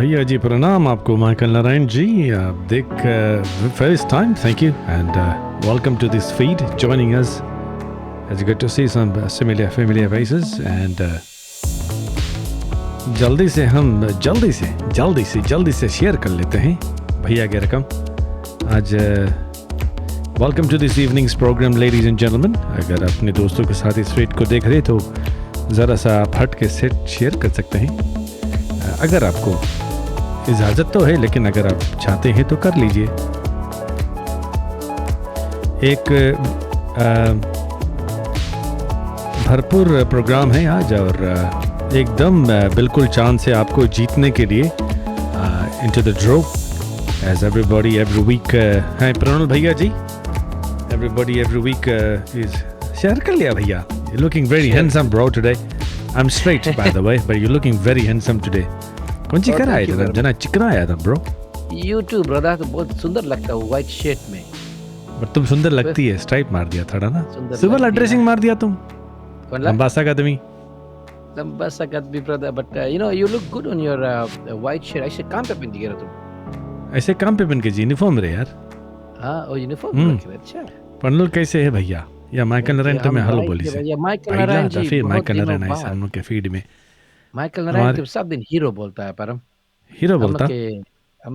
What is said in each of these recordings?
भैया जी प्रणाम आपको, माइकल नारायण जी। आप देख first time, thank you and welcome to this feed, joining us. It's good to see some familiar faces and जल्दी से शेयर कर लेते हैं भैया के रकम। आज welcome to this evening's programme ladies and gentleman. अगर अपने दोस्तों के साथ इस फीड को देख रहे तो ज़रा सा आप हट के सेट शेयर कर सकते हैं। अगर आपको इजाज़त तो है, लेकिन अगर आप चाहते हैं तो कर लीजिए। एक भरपूर प्रोग्राम है आज और एकदम बिल्कुल चांद से आपको जीतने के लिए into the draw as everybody every week है। प्रणल भैया ji, everybody every week is share कर लिया भैया। You looking very handsome bro today. I am straight by the way, but you looking very handsome today. कौन सी कर आया था? जना चिकना आया था ब्रो। यूट्यूब ब्रदर तो बहुत सुंदर लगता है व्हाइट शर्ट में। बट तुम सुंदर लगती है, स्ट्राइप मार दिया थोड़ा ना, सुंदर सिविल लगती ड्रेसिंग है। मार दिया तुम। लंबा सा आदमी। लंबा सा कद भी brother, but you know you look good on your white shirt. ऐसे काम पे पहन के गया तुम? ऐसे काम पे पहन के जी, यूनिफॉर्म रे यार। हां, ओ यूनिफॉर्म रख के। अच्छा पन्नल कैसे है भैया? या माइकल नारायण तो मैं हेलो बोली से भैया। माइकल नारायण जी, फिर बहुत माइकल दिनों नारायण ऐसा बाद। हम लोग के फीड में माइकल नारायण तो सब दिन हीरो बोलता है। परम हीरो हम लोग बोलता। के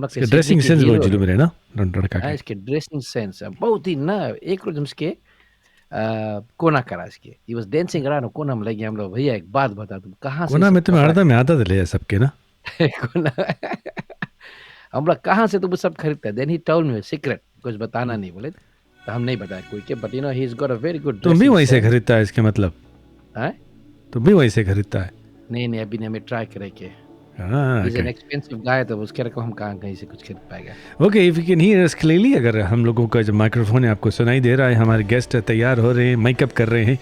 इसके ड्रेसिंग सेंस बहुत जुलूम है ना, लड़का हाँ, के। इसके ड्रेसिंग सेंस बहुत ही ना। एक रोज हमसके कोना करा इसके, ही वाज डांसिंग अराउंड कोना में लगे। हम लोग भैया एक बात बता, तुम कहाँ से कोना में सब तुम्हें कपड़ा हरदम में आता ले सबके ना। कोना हम लोग कहाँ से तुम सब खरीदता है? Then he told me secret, कुछ बताना नहीं बोले, तो हम नहीं बताया कोई के। But you know he is got a very good. तुम भी वहीं से खरीदता है इसके मतलब? हैं? तुम भी वहीं से खरीदता है? नहीं, अभी हमें ट्राई करे के। हाँ, इज एन एक्सपेंसिव गाय, तो उसके रकम हम कहीं से कुछ खरीद पाएगा। Okay, if you can hear us clearly, अगर हम लोगों का जो माइक्रोफोन है आपको सुनाई दे रहा है, हमारे गेस्ट तैयार हो रहे हैं, मेकअप कर रहे हैं।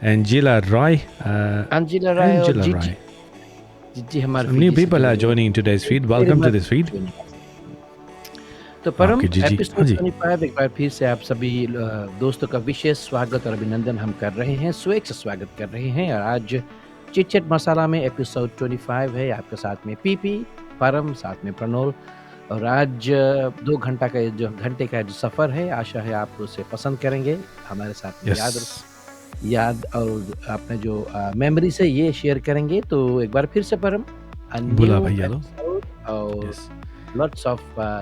एंजेला रॉय और जी हमारे new people are joining today's feed. Welcome to this feed. तो परम जी, एपिसोड जी। 25 एक बार फिर से आप सभी दोस्तों का विशेष स्वागत और अभिनंदन हम कर रहे हैं, स्वेच्छा स्वागत कर रहे हैं। और आज चिट मसाला में एपिसोड 25 है। आपके साथ में पीपी, परम, साथ में प्रणोल। और आज 2 घंटा का जो सफ़र है, आशा है आप उसे पसंद करेंगे। हमारे साथ में याद और अपने जो मेमोरी से ये शेयर करेंगे। तो एक बार फिर से परम बोला भैया लो। और lots of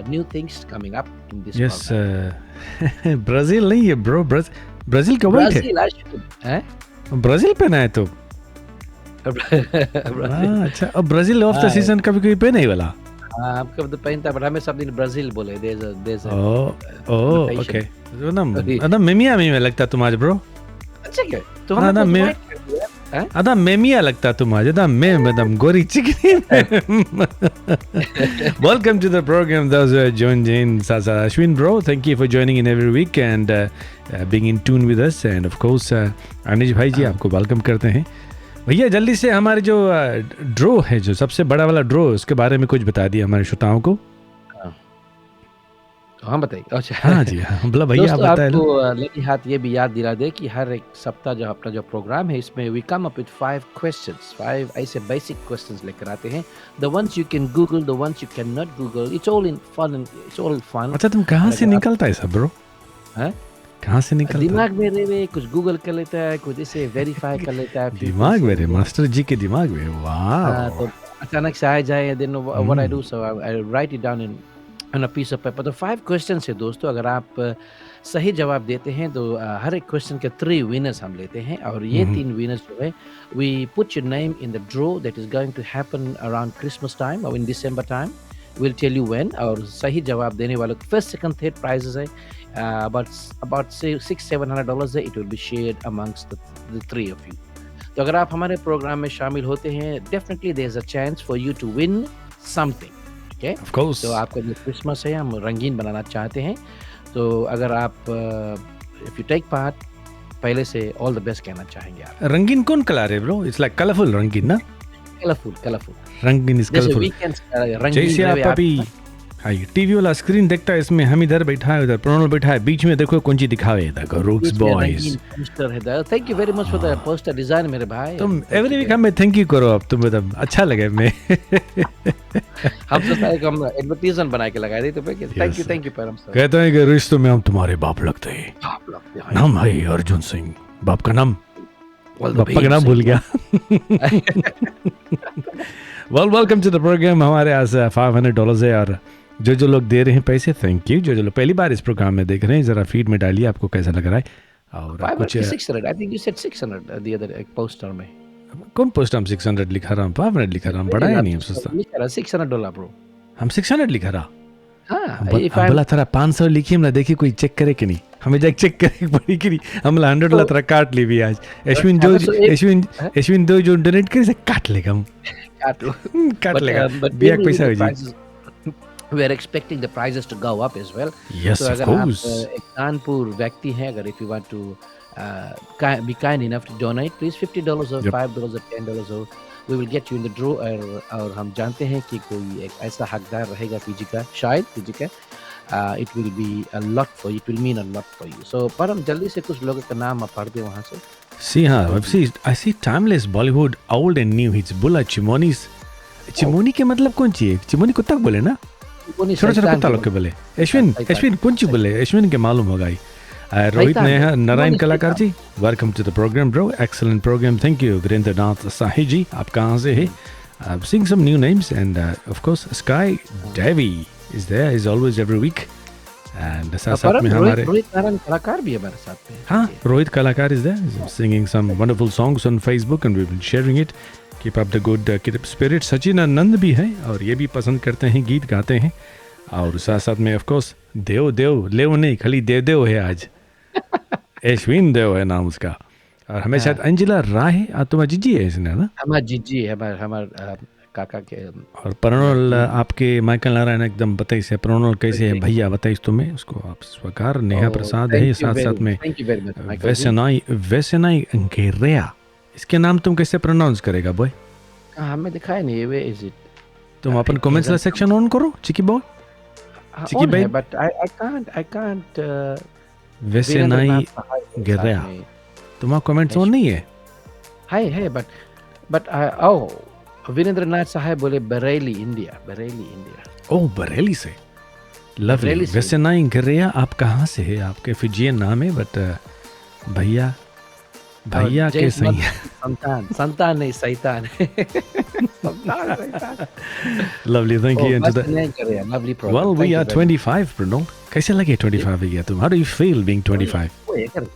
new things coming up in this yes program. Brazil नहीं है ब्रो, ब्राजील का वाइट है। ब्राजील पहना है तो। अच्छा, अब ब्राजील ऑफ द सीजन कभी कोई पहने ही वाला। आपका तो पहनता, बट हमें सब दिन ब्राजील बोले। there's okay. ना मेमिया में लगता तुम आज ब्रो। अच्छा क्या? तो हम अदा मेमिया लगता तुम आज। अदा मैं गोरी चिकनी। Welcome to the program. Those who are joined in, Sasa Ashwin bro, thank you for joining in every week and being in tune with us. And of course अनिश भाई जी आपको वेलकम करते हैं। भैया जल्दी से हमारे जो ड्रॉ है, जो सबसे बड़ा वाला ड्रॉ, उसके बारे में कुछ बता दिया हमारे श्रोताओं को। हम बताइए। अच्छा हाँ जी, हाँ बोला भैया आप बताएं। आपको लगी हाथ ये भी याद दिला दे कि हर एक सप्ताह जो अपना जो प्रोग्राम है, इसमें we come up with 5 questions, 5 ऐसे बेसिक क्वेश्चंस लेकर आते हैं। The ones you can Google, the ones you can not Google, it's all in fun. It's all fun. अच्छा, तुम कहाँ से निकलता है सब ब्रो? हैं? कहाँ से निकलता? दिमाग में कुछ गूगल कर लेता है, कुछ इसे वेरीफाई कर लेता है। दिमाग मेरे मास्टर जी के दिमाग में। वाह। तो अचानक से आ जाए, then what I do, so I write it down in on a piece of paper. तो 5 क्वेश्चंस है दोस्तों। अगर आप सही जवाब देते हैं तो हर एक क्वेश्चन के 3 विनर्स हम लेते हैं। और ये 3 विनर्स जो है, we put your name in the draw that is going to happen around Christmas time or in December time. We'll tell you when. और सही जवाब देने वालों को first, second, third prizes है, about say $600-700 है। It will be shared amongst the 3 of you. तो अगर आप हमारे प्रोग्राम में शामिल होते हैं, definitely there's a chance for you to win something. Okay? Of course. तो आपका जो क्रिसमस है हम रंगीन बनाना चाहते हैं। तो अगर आप इफ यू टेक पार्ट, पहले से ऑल द बेस्ट कहना चाहेंगे आप। रंगीन कौन कलर है ब्रो? इट्स लाइक कलरफुल रंगीन ना? कलरफुल रंगीन इज कलरफुल। जैसे आप अभी आइए टीवी वाला स्क्रीन देखता है, इसमें हम इधर बैठा है, उधर प्रोनल बैठा है, बीच में देखो कौन सी दिखावे, देखो रूक्स बीच में बॉयज। रंगीन पोस्टर है इधर। Thank you very much for the poster design मेरे भाई। तुम thank every you week very हमें थैंक यू करो, अब तुम मतलब अच्छा लगे मैं। हम सोचता है कि हम एडवर्टाइजमेंट बना के लगा दी तो Yes, थैंक यू परम सर। कहते हैं कि रिश्तों में हम तुम्हारे बाप लगते हैं। आप लगते हैं नाम है अर्जुन सिंह, बाप का नाम, Well, पापा का नाम भूल गया। Well welcome to the programme. हमारे आज $500 है, और जो लोग दे रहे हैं पैसे, थैंक यू। जो लोग पहली बार इस प्रोग्राम में देख रहे हैं, जरा फीड में डालिए आपको कैसा लग रहा है। और 500 कुछ 600 I think you said 600 the other एक पोस्टर में। कौन पोस्ट हम 600 लिखा रहा हूँ, 500 लिखा रहा हूँ, बड़ा है नहीं हम सस्ता। $600 ब्रो। हम 600 लिखा रहा। हाँ हम if I'm बोला थोड़ा 500 लिखी, हमने देखी कोई चेक करे कि नहीं, हमें जाके चेक करे पड़ी कि नहीं। हम 100 ला थोड़ा काट ली भी आज। अश्विन जो अश्विन दो जो डोनेट करे से काट लेगा, हम काट लो। काट लेगा, but बिया mainly पैसा the हो जी। prices- we are expecting the prices to go up as well. Yes, तो of अगर आप course. एक कानपुर व्यक्ति हैं, अगर if you want to be kind enough to donate, please $50 or Yep. $5 or $10 हो, we will get you in the draw। और हम जानते हैं कि कोई एक ऐसा हकदार रहेगा पीजी का, शायद पीजी का। It will be a lot for you, it will mean a lot for you। So पर हम जल्दी से कुछ लोगों का नाम आप पढ़ दे वहाँ से। See, I see timeless Bollywood, old and new hits. बोला चिमोनीस, चिमोनी के मतलब कौन सी है? चिमोनी कुत्ता को बोले ना, कोनी छोटा छोटा शैतान कुत्ता को लोग के बोले। बोले। अश्विन शैतान। अश्विन कौन सी बोले? अश्विन के मालूम होगा ही। रोहित शैतान, ने है, नारायण चिमोनी कलाकार जी, शैतान। Welcome to the program bro, excellent program, thank you. Virendra Nath Sahi ji, आप कहाँ से है? Seeing some new names, and of course Sky Devi is there, is always every week, and साथ साथ में हमारे रोहित नारायण कलाकार भी हमारे साथ में। हाँ, रोहित कलाकार is there, singing some wonderful songs on Facebook, and we've been sharing it. Keep up the good spirit. Sachin आनंद भी है, और ये भी पसंद करते हैं, गीत गाते हैं। और साथ साथ में ऑफ कोर्स देव लेव नहीं, खाली देव है आज। अश्विन देव है नाम उसका। और हमें शायद अंजिला राय है, तुम्हारा जीजी है इसने ना। हमारा जीजी है, हमारे काका के। और प्रणोल आपके माइकल नारायण एकदम बताइए, प्रणोल कैसे है भैया, बताइए तुम्हें उसको आप स्वकार। नेहा प्रसाद है साथ साथ में। Thank you very much Michael ji. वैसेनाई घेरिया, इसके नाम तुम कैसे प्रोनाउंस करेगा बॉय? हमें दिखाया नहीं, वे इज इट? तुम अपन कमेंट्स ला सेक्शन ऑन करो, चिकी बॉय, चिकी भाई। बट आई कांट वैसेनाई घेरिया, तुम्हारा कमेंट्स ऑन नहीं है? है बट वीरेंद्र नाथ साहब बोले बरेली इंडिया। ओह, बरेली से, लवली। बरेली से। वैसेनाई घेरिया, आप कहाँ से है? आपके फिजियन नाम है, बट भैया के सही है। संतान नहीं, शैतान है। संतान, शैतान। Lovely, thank you. बस नहीं कर रहे हैं, lovely program। Well, we Thank you are very 25, Bruno. कैसे लगे 25 हो गया तुम? How do you feel being 25? much।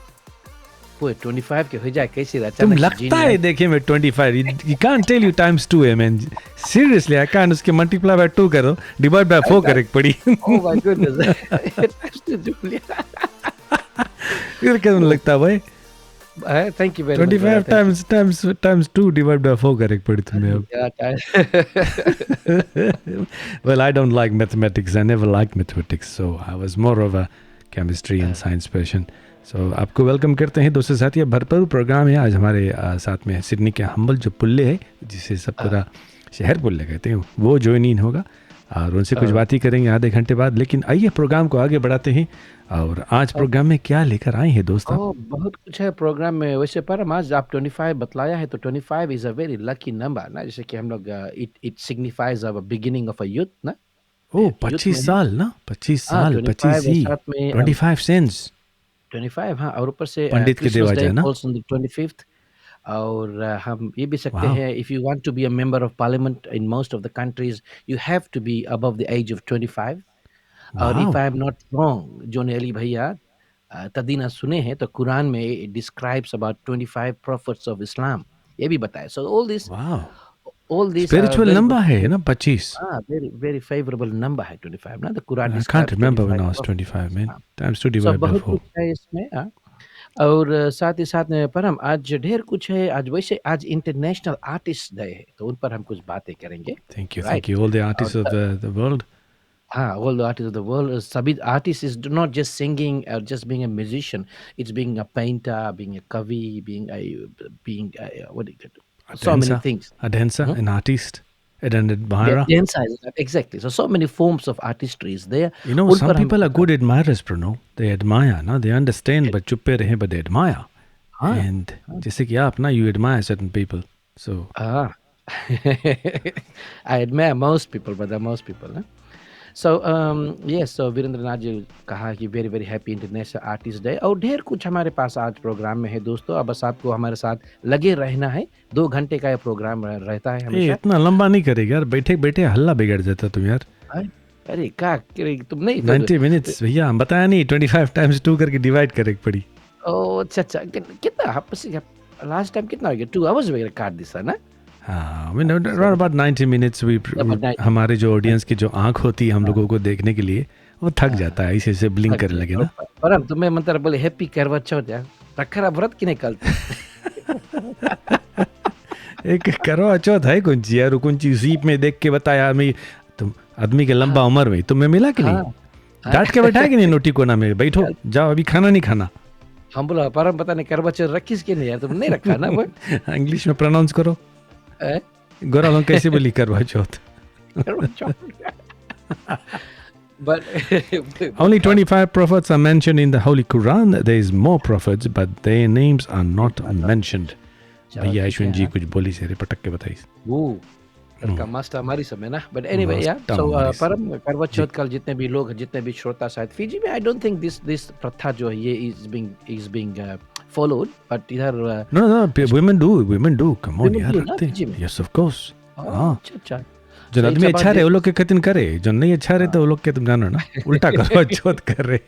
वो 25 के हो जाए कैसे तुम अचानक लगता है देखे में 25। You can't tell you times 2 है man. Seriously, I can't। उसके multiply by 2 करो, divide by 4 करे पड़ी। Oh my goodness। फिर कैसे लगता है भाई? Thank you very much। 25 times 2 divide by 4 करे पड़ी तुम्हें अब। Well, I don't like mathematics. I never liked mathematics, so I was more of a chemistry and science person. So आपको वेलकम करते हैं दोस्तों साथियों। भरपूर प्रोग्राम है आज हमारे साथ में। सिडनी के हम्बल जो पुल्ले है, जिसे सब पूरा शहर पुल्ले कहते हैं, वो ज्वाइन इन होगा और उनसे कुछ बात ही करेंगे आधे घंटे बाद। लेकिन आइए प्रोग्राम को आगे बढ़ाते हैं। और आज प्रोग्राम में क्या लेकर आए हैं दोस्त? बहुत कुछ है प्रोग्राम में। वैसे पर आज आप 25 बतलाया है, तो 25 is a very lucky number ना, जैसे कि हम लोग it signifies a beginning of a youth ना। ओह, 25 साल ना, 25 साल, 25 ही, 25 सेंस 25। हाँ, और ऊपर से पंडित के देवा जाए ना। 25th। और हम ये भी सकते हैं, if you want to be a member of parliament in most of the countries, you have to be above the age of 25। और if I am not wrong, जोन अली भैया तदीना सुने हैं, तो कुरान में it describes about 25 prophets of Islam, ये भी बताया। So all these spiritual number है ना 25। very favorable number है 25 ना। The Quran I can't remember when I was 25 man. Times 2 divided by बहुत 4. कुछ है इसमें। और साथ ही साथ में पर हम आज ढेर कुछ है। आज वैसे आज इंटरनेशनल आर्टिस्ट डे है, तो उन पर हम कुछ बातें करेंगे। Thank you all the artists of the world. All the artists of the world, सभी artists is not just singing or just being a musician. It's being a painter, being a kavi, being what do you do? So many things. A dancer, an artist. and admirer. The answer is that exactly. So many forms of artistry is there. You know, उन some पर हम people are good admirers, Bruno. They admire, no? They understand, but चुप्पे रहे, but they admire. हाँ And जैसे कि आप ना, you admire certain people. So हाँ I admire most people, brother, most people. Huh? So yes, so Virendra Nath ji कहा कि very very happy international artist day और ढेर कुछ हमारे पास आज प्रोग्राम में है दोस्तों। अब बस आपको हमारे साथ लगे रहना है। 2 घंटे का ये प्रोग्राम रहता है ये हमेशा। इतना लंबा नहीं करेगा यार, बैठे बैठे हल्ला बिगड़ जाता तुम यार। अरे अरे क्या तुम नहीं 90 मिनट्स भैया, हम बताया नहीं, 25 times 2 करके डिवाइड करे पड़ी। ओ अच्छा कितना लास्ट टाइम कितना हो गया? 2 hours वगैरह काट दिया ना? हाँ, around about 90 minutes हमारे जो ऑडियंस की जो आंख होती है हम लोगों को देखने के लिए, वो थक जाता है, ऐसे ऐसे ब्लिंक करने लगे ना। पर हम तुम्हें मतलब बोले हैप्पी करवा चौथ यार, रखा व्रत की नहीं कलते। एक करवा चौथ है कौन सी यार, कौन सी जीप में देख के बताया मैं, तुम आदमी के लंबा उम्र में तुम्हें मिला कि नहीं, डांट के बैठाया कि नहीं नोटी कोना में, बैठो जाओ अभी खाना नहीं खाना। हम बोला परम पता नहीं करवा चौथ रखीस के नहीं यार, तुम नहीं रखा ना। वो इंग्लिश में प्रोनाउंस करो, गोरा लोग कैसे बोली करवा चौथ। But only 25 prophets are mentioned in the Holy Quran. There is more prophets, but their names are not mentioned. भैया अश्विन जी कुछ बोली से पटक के बताइए। वो का मास्टर हमारी समय ना। बट एनीवे यार, सो परम करवा चौथ कल जितने भी लोग, जितने भी श्रोता शायद फिजी में, आई डोंट थिंक दिस प्रथा जो है ये इज बीइंग followed, but इधर no women do come on यार, रखते हैं। Yes of course। हाँ, अच्छा जो आदमी अच्छा रहे वो लोग के कतिन करे, जो नहीं अच्छा रहे तो वो लोग के तुम जानो ना, उल्टा करवा चौथ कर रहे।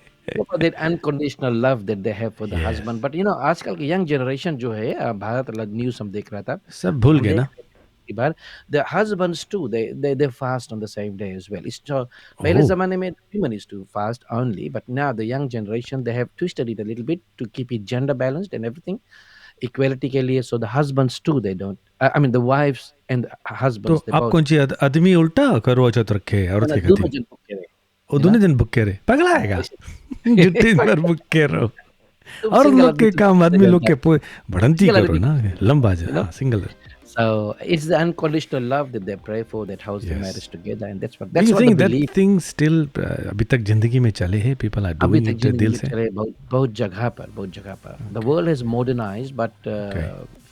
that unconditional love that they have for the husband, but you know आजकल की यंग जनरेशन जो है, भारत न्यूज़ हम देख रहा था, सब भूल गए ना। बार the husbands too they fast on the same day as well. It's so पहले ज़माने में women used to fast only, but now the young generation they have twisted it a little bit to keep it gender balanced and everything, equality के लिए. So the husbands too they don't, I mean the wives and the husbands, तो आप कौन सी आदमी उल्टा करवा चौथ रखे औरत के खातिर, वो दोनों दिन भूखे रहे, पगला आएगा। जितनी बार भूखे रहो, और लोग के काम आदमी लोग के बढ़ंती करो ना, लंबा जा single. So it's the unconditional love that they pray for, that holds the marriage together, and that's what the belief. That thing still अभी तक जिंदगी में चले हैं, people are doing it दिल से। बहुत जगह पर the world has modernized, but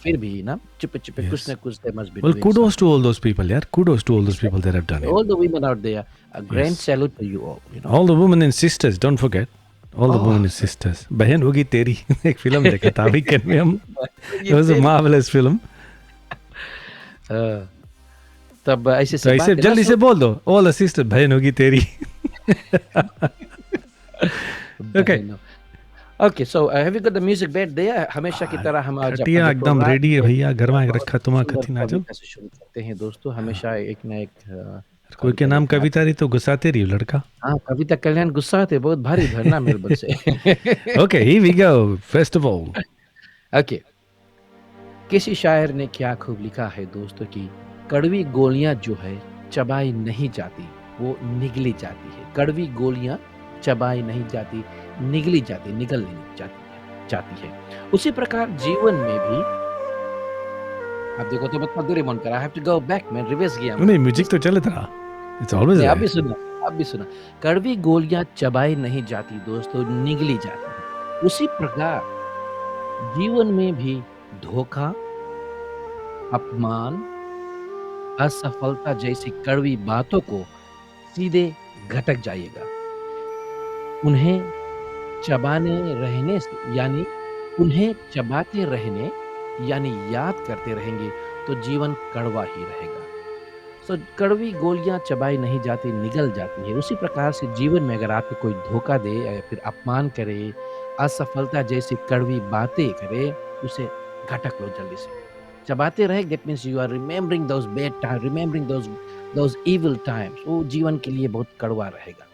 फिर भी ना चुपे कुछ ना कुछ they must be doing. Well, kudos to all those people यार, kudos to all those people that have done it. All the women out there, a grand salute to you all. You know? All the women and sisters, don't forget. All the women and sisters. बहन होगी तेरी, एक film देखा था weekend में हम, it was a marvelous film. तब ऐसे तो ऐसे जल्दी से बोल दो, all the sisters, बहन होगी तेरी। Okay, so have you got the music bed there? हमेशा की तरह हम आज खटिया एकदम रेडी है भैया, गरमा के रखा तुम्हारा खती ना जाओ। शुरू करते हैं दोस्तों, हमेशा एक ना एक कोई के नाम कविता रही तो गुस्साते रही लड़का। हाँ, कविता कल्याण गुस्सा थे, बहुत भारी भरना मेरे बल से। Okay, here we go. First of all. Okay. किसी शायर ने क्या खूब लिखा है दोस्तों कि कड़वी गोलियां जो है चबाई नहीं जाती, वो निगली जाती है। कड़वी गोलियां चबाई नहीं जाती, निगली जाती, निगल नहीं जाती है। उसी प्रकार जीवन में भी, आप देखो तो बहुत दूर मन करा, I have to go back, मैं रिवर्स गया। नहीं, म्यूजिक तो चल रहा, it's always there। आप भी सुना, कड़वी गोलियां चबाई नहीं जाती दोस्तों, निगली जाती। उसी प्रकार जीवन में भी धोखा, अपमान, असफलता जैसी कड़वी बातों को सीधे घटक जाइएगा। उन्हें चबाते रहने यानी याद करते रहेंगे तो जीवन कड़वा ही रहेगा। सो कड़वी गोलियां चबाई नहीं जाती, निगल जाती है। उसी प्रकार से जीवन में अगर आपको कोई धोखा दे या फिर अपमान करे, असफलता जैसी कड़वी बातें करे, उसे घटक लो जल्दी से, चबाते रहे। That means you are remembering those bad time, remembering those evil times. वो जीवन के लिए बहुत कड़वा रहेगा।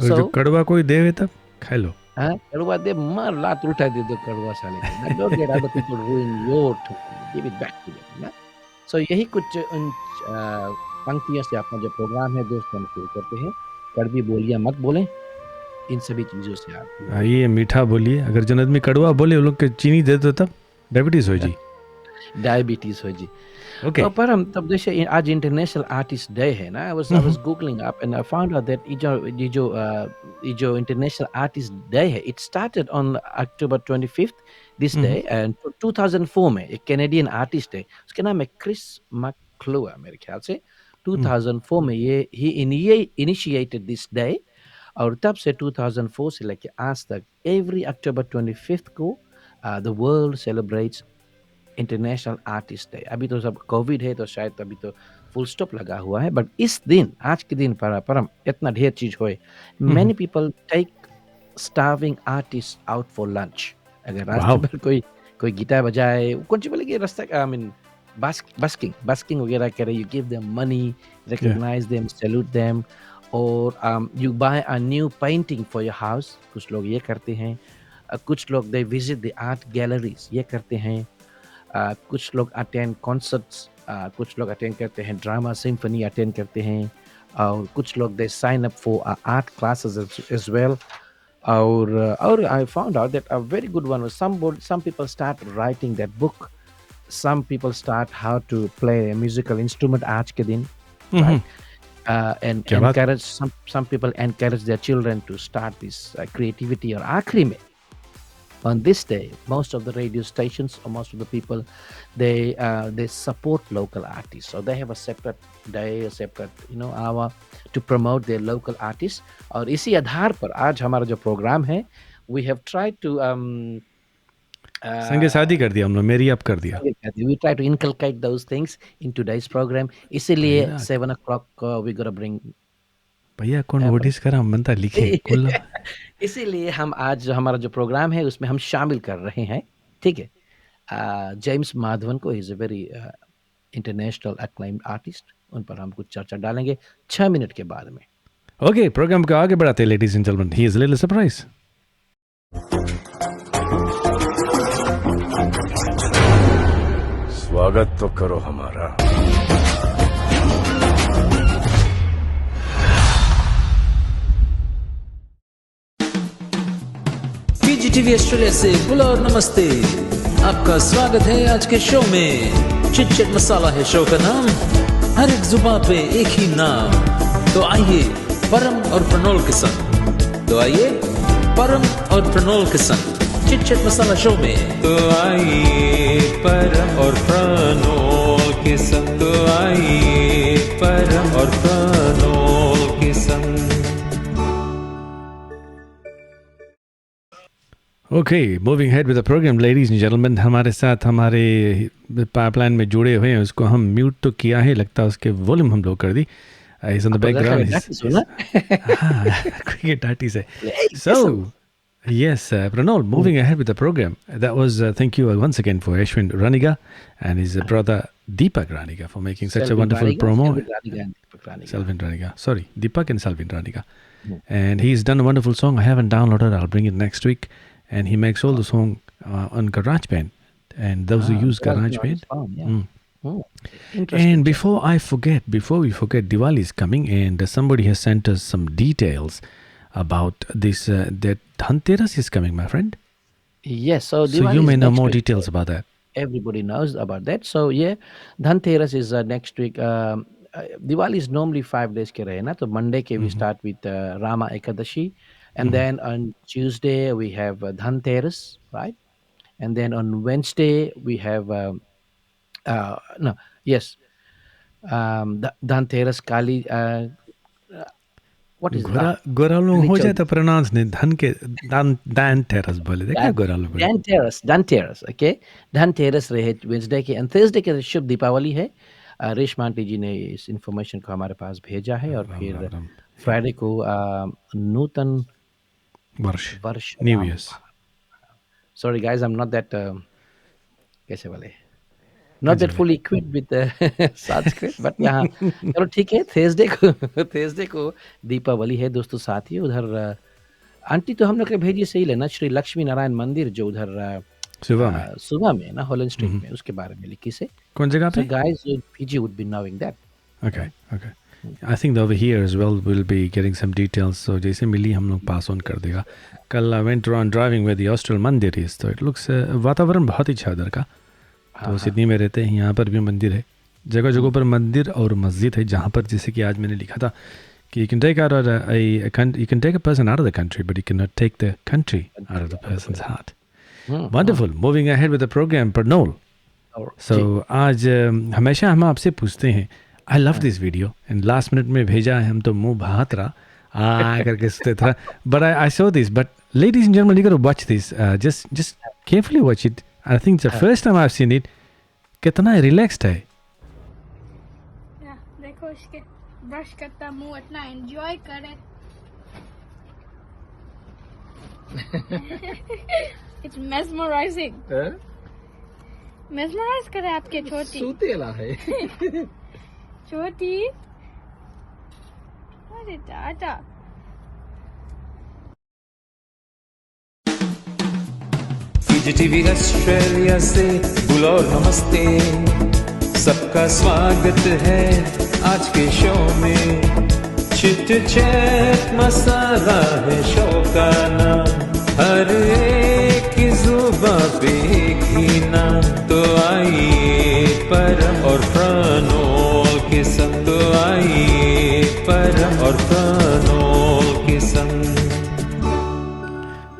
जो कड़वा कोई देवे तब खा लो। हाँ, कड़वा दे, मार लात उल्टा दे दो कड़वा साले को। Don't let other people ruin your time, give it back to them ना। सो यही कुछ उन पंक्तियों से अपना जो प्रोग्राम है दोस्तों हम शुरू करते हैं। कड़वी बोलियां मत बोलें, इन सभी चीजों से आप आइए मीठा बोलिए। अगर जन आदमी कड़वा बोले वो लोग के चीनी दे दो तब डायबिटीज हो जी। डायबिटीज हो जी। ओके पर हम तब जैसे आज इंटरनेशनल आर्टिस्ट डे है ना, I was googling up and I found out that ये जो इंटरनेशनल आर्टिस्ट डे है, it started on October 25th this day, and 2004 में एक कैनेडियन आर्टिस्ट है, उसका नाम है क्रिस मैक्लुआ मेरे ख्याल से। 2004 में ये इनिशिएटेड दिस डे, और तब से 2004 से लेके आज तक एवरी अक्टूबर 25th को the world celebrates international artist day. अभी तो सब कोविड है तो शायद अभी तो फुल स्टॉप लगा हुआ है, बट इस दिन, आज के दिन पर हम इतना ढेर चीज होए, many people take starving artist out for lunch. अगर रास्ते वाओ पर कोई गिटार बजाए, कौन सी बोलेगी रास्ता, आई मीन बस्किंग वगैरह करे, you give them money, recognize them, salute them, और you buy a new painting for your house, कुछ लोग ये करते हैं। कुछ लोग they visit the art galleries, ये करते हैं। कुछ लोग अटेंड कॉन्सर्ट्स, कुछ लोग अटेंड करते हैं ड्रामा सिम्फनी अटेंड करते हैं, और कुछ लोग they sign up for art classes as well. और I found out that a very good one, some people start writing that book, some people start how to play a musical instrument आज के दिन, right? And क्या बात? encourage some people encourage their children to start this creativity। और आखिरी में on this day, most of the radio stations or most of the people, they support local artists, so they have a separate day, a separate hour to promote their local artists। और इसी आधार पर आज हमारा जो programme है, we have tried to संगे शादी कर दिया हम लोग, मेरी अब कर दिया। we try to inculcate those things in today's program। इसीलिए भैया 7 o'clock we gonna bring भैया कौन वोटिस करा हम बनता लिखे कुल इसीलिए हम आज जो हमारा जो प्रोग्राम है उसमें हम शामिल कर रहे हैं, ठीक है, जेम्स माधवन को। Is a very international acclaimed artist, उन पर हम कुछ चर्चा डालेंगे 6 मिनट के बाद में। ओके प्रोग्राम को आगे बढ़ाते हैं ladies and gentleman, he is a little surprise. स्वागत तो करो हमारा। पीजीटीवी ऑस्ट्रेलिया से बुला और नमस्ते, आपका स्वागत है आज के शो में। चिट चिट मसाला है शो का नाम, हर एक जुबान पे एक ही नाम। तो आइए परम और प्रणोल के संग, चिट चिट मसाला शो में। तो आइए परम और प्रणोल के संग, के संग। Okay moving head with the programme ladies and gentleman, हमारे साथ हमारे पाइपलाइन में जुड़े हुए हैं, उसको हम म्यूट तो किया है, लगता है उसके वॉल्यूम हम लोग कर दी। He's on the background. Cricket artist. So, yes, Pranol, moving ahead with the program. That was, thank you once again for Ashwin Raniga and his brother Deepak Raniga for making such a wonderful promo. Selvin Raniga. Sorry, Deepak and Selvin Raniga. And he's done a wonderful song. I haven't downloaded it. I'll bring it next week. And he makes all the song on GarageBand. And those who use GarageBand. And before we forget, Diwali is coming, and somebody has sent us some details about this. That Dhanteras is coming, my friend. Yes, so So you may know more details about that. Everybody knows about that. So yeah, Dhanteras is next week. Diwali is normally 5 days ke rahe na. So Monday ke we start with Rama Ekadashi, and then on Tuesday we have Dhanteras, right? And then on Wednesday we have Dhanteras, Kali. What is that? गोरा लोग हो जाए तो pronounce नहीं, धन के Dhanteras बोले, देखा गोरा लोग। Dhanteras, okay. Dhanteras रहे Wednesday के, and Thursday के शुभ दीपावली है। रेशमा आंटी जी ने इस इंफॉर्मेशन को हमारे पास भेजा है, और फिर फ्राइडे को नूतन वर्ष New Year's. Sorry guys, I'm not that कैसे बोले, not that fully equipped with Sanskrit, but यहाँ चलो ठीक है। Thursday को दीपावली है दोस्तों। साथी उधर आंटी तो हम लोग के भेजी सही लेना, श्री लक्ष्मी नारायण मंदिर जो उधर सुबह में ना, हॉलैंड स्ट्रीट में, उसके बारे में लिखी से। कौन जगह पे? So guys, PG would be knowing that. Okay. I think over here as well we'll be getting some details. So जैसे मिली हम लोग पास ऑन कर देगा। कल I went around driving where the Austral मंदिर is, तो it looks वातावरण बहुत ही अच्छा उधर का, तो सिडनी में रहते हैं, यहाँ पर भी मंदिर है, जगह जगह पर मंदिर और मस्जिद है, जहाँ पर जैसे कि आज मैंने लिखा था कि you can take a person out of the country, but you cannot take the country out of the person's heart. Wonderful. Moving ahead with the program, Pernol. So आज हमेशा हम आपसे पूछते हैं, I love this video, and last minute में भेजा है, हम तो मुंह भात रहा करके सोचते था, but I saw this, but ladies and gentlemen, you got to watch this, just carefully watch it. I think it's the first time I've seen it. कितना relaxed है. देखो इसके ब्रश करता मुंह इतना एंजॉय करे. It's mesmerizing. Mesmerize करे आपके छोटी. सूतेला है. छोटी. अरे दादा. टीवी ऑस्ट्रेलिया से बुलो नमस्ते, सबका स्वागत है आज के शो में. चिट चैट मसाला है शो का नाम, हर एक की जुबान पे एक ही नाम. तो आइए परम और प्रणोल के संग, तो आइए परम और प्रणोल के संग.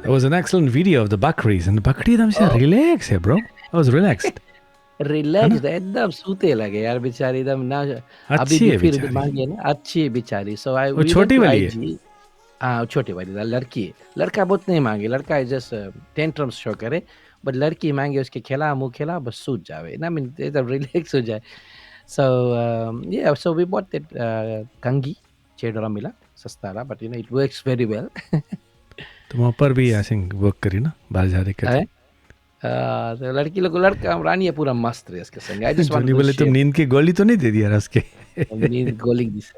It was an excellent video of the Bakris, and the Bakri एकदम से relax है bro. I was relaxed. Relax एकदम सूते लगे यार बेचारी, एकदम ना अभी अच्छी भी है फिर बेचारी. मांगी है ना, अच्छी है बेचारी. सो आई वो छोटी वाली है. हाँ छोटी वाली लड़की है. लड़का बहुत नहीं मांगे, लड़का जस्ट टेंट्रम्स शो करे, बट लड़की मांगे उसके खिला मुंह खिला बस सूत जावे ना, मीन एकदम रिलैक्स हो जाए. सो वी बॉट दैट कंगी $6 मिला, सस्ता रहा, but you know it works very well. तुम ऊपर भी आई थिंक वर्क करी ना बाहर जा रहे करते. तो लड़की लोग, लड़का रानी है पूरा मस्त रहे इसके संग. I just want Johnny to बोले तुम नींद की गोली तो नहीं दे दिया यार उसके. नींद गोली this.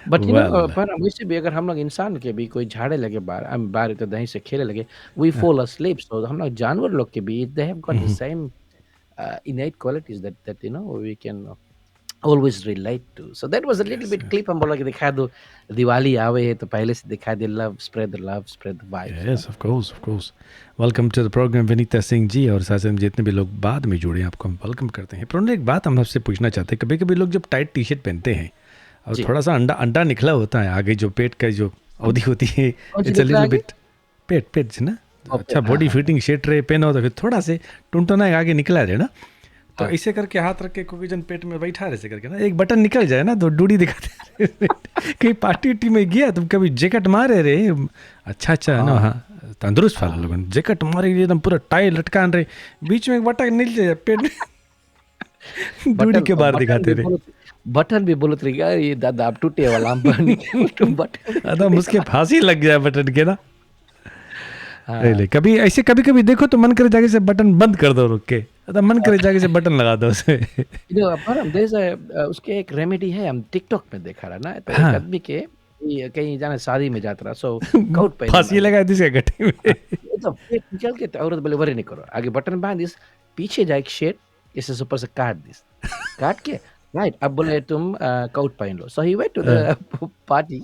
But you know Well. पर वैसे भी अगर हम लोग इंसान के भी कोई झाड़े लगे बाहर, हम बाहर तो दही से खेले लगे, वी फॉल asleep. सो हम लोग जानवर लोग के भी they have got the same innate qualities that you know we can always relate to. So that was a little bit clip. हम बोला कि दिखा दो, दिवाली आवे है तो पहले से दिखा दे. love, spread the vibes. Yes, of course. Welcome to the program Vinita Singh ji, और साथ में जितने भी लोग बाद में जुड़े हैं आपको हम वेलकम करते हैं. पर एक बात हम आपसे पूछना चाहते हैं, कभी कभी लोग जब टाइट टी शर्ट पहनते हैं और जी. थोड़ा सा अंडा निकला होता है आगे, जो पेट का जो अवधि होती है, कौन सी इट्स अ निकला लिटिल आगे? बिट पेट से ना, और अच्छा पेट, बॉडी हाँ, फिटिंग शर्ट रहे पहना होता, फिर थोड़ा से टुनटुना आगे निकला रहे ना, तो हाँ. ऐसे करके हाथ रख के कोई जन पेट में बैठा रहे, ऐसे करके ना एक बटन निकल जाए ना तो डूडी दिखाते रहे. कहीं पार्टी उटी में गया तुम कभी जैकेट मारे रे, अच्छा है ना, हाँ तंदुरुस्त वाला लोगों ने जैकेट मारे एकदम पूरा टाई लटकान रहे, बीच में एक बटन निकल जाए पेट में, डूडी के बाहर दिखाते रहे. बटन भी बोलत रही यार, ये दादा अब टूटे वाला हम बटन. एकदम उसके फांसी लग जाए बटन के ना. हाँ. really, कभी ऐसे कभी देखो तो मन करे जाके से बटन बंद कर दो रुक के, मन करे जाके से बटन लगा दो उसे. You know, परम there's उसके एक रेमेडी है, हम टिकटॉक में देखा रहा ना, तो एक हाँ. आदमी के ये कहीं जाने शादी में जाता रहा, सो कोट पहन फांसी लगा दी इसके गट्टे में. तो पेट निकल के तो औरत बोले वरी नहीं करो, आगे बटन बांध दिस, पीछे जा एक शेड इसे ऊपर से काट दिस, काट के राइट. अब बोले तुम कोट पहन लो. So he went to the party,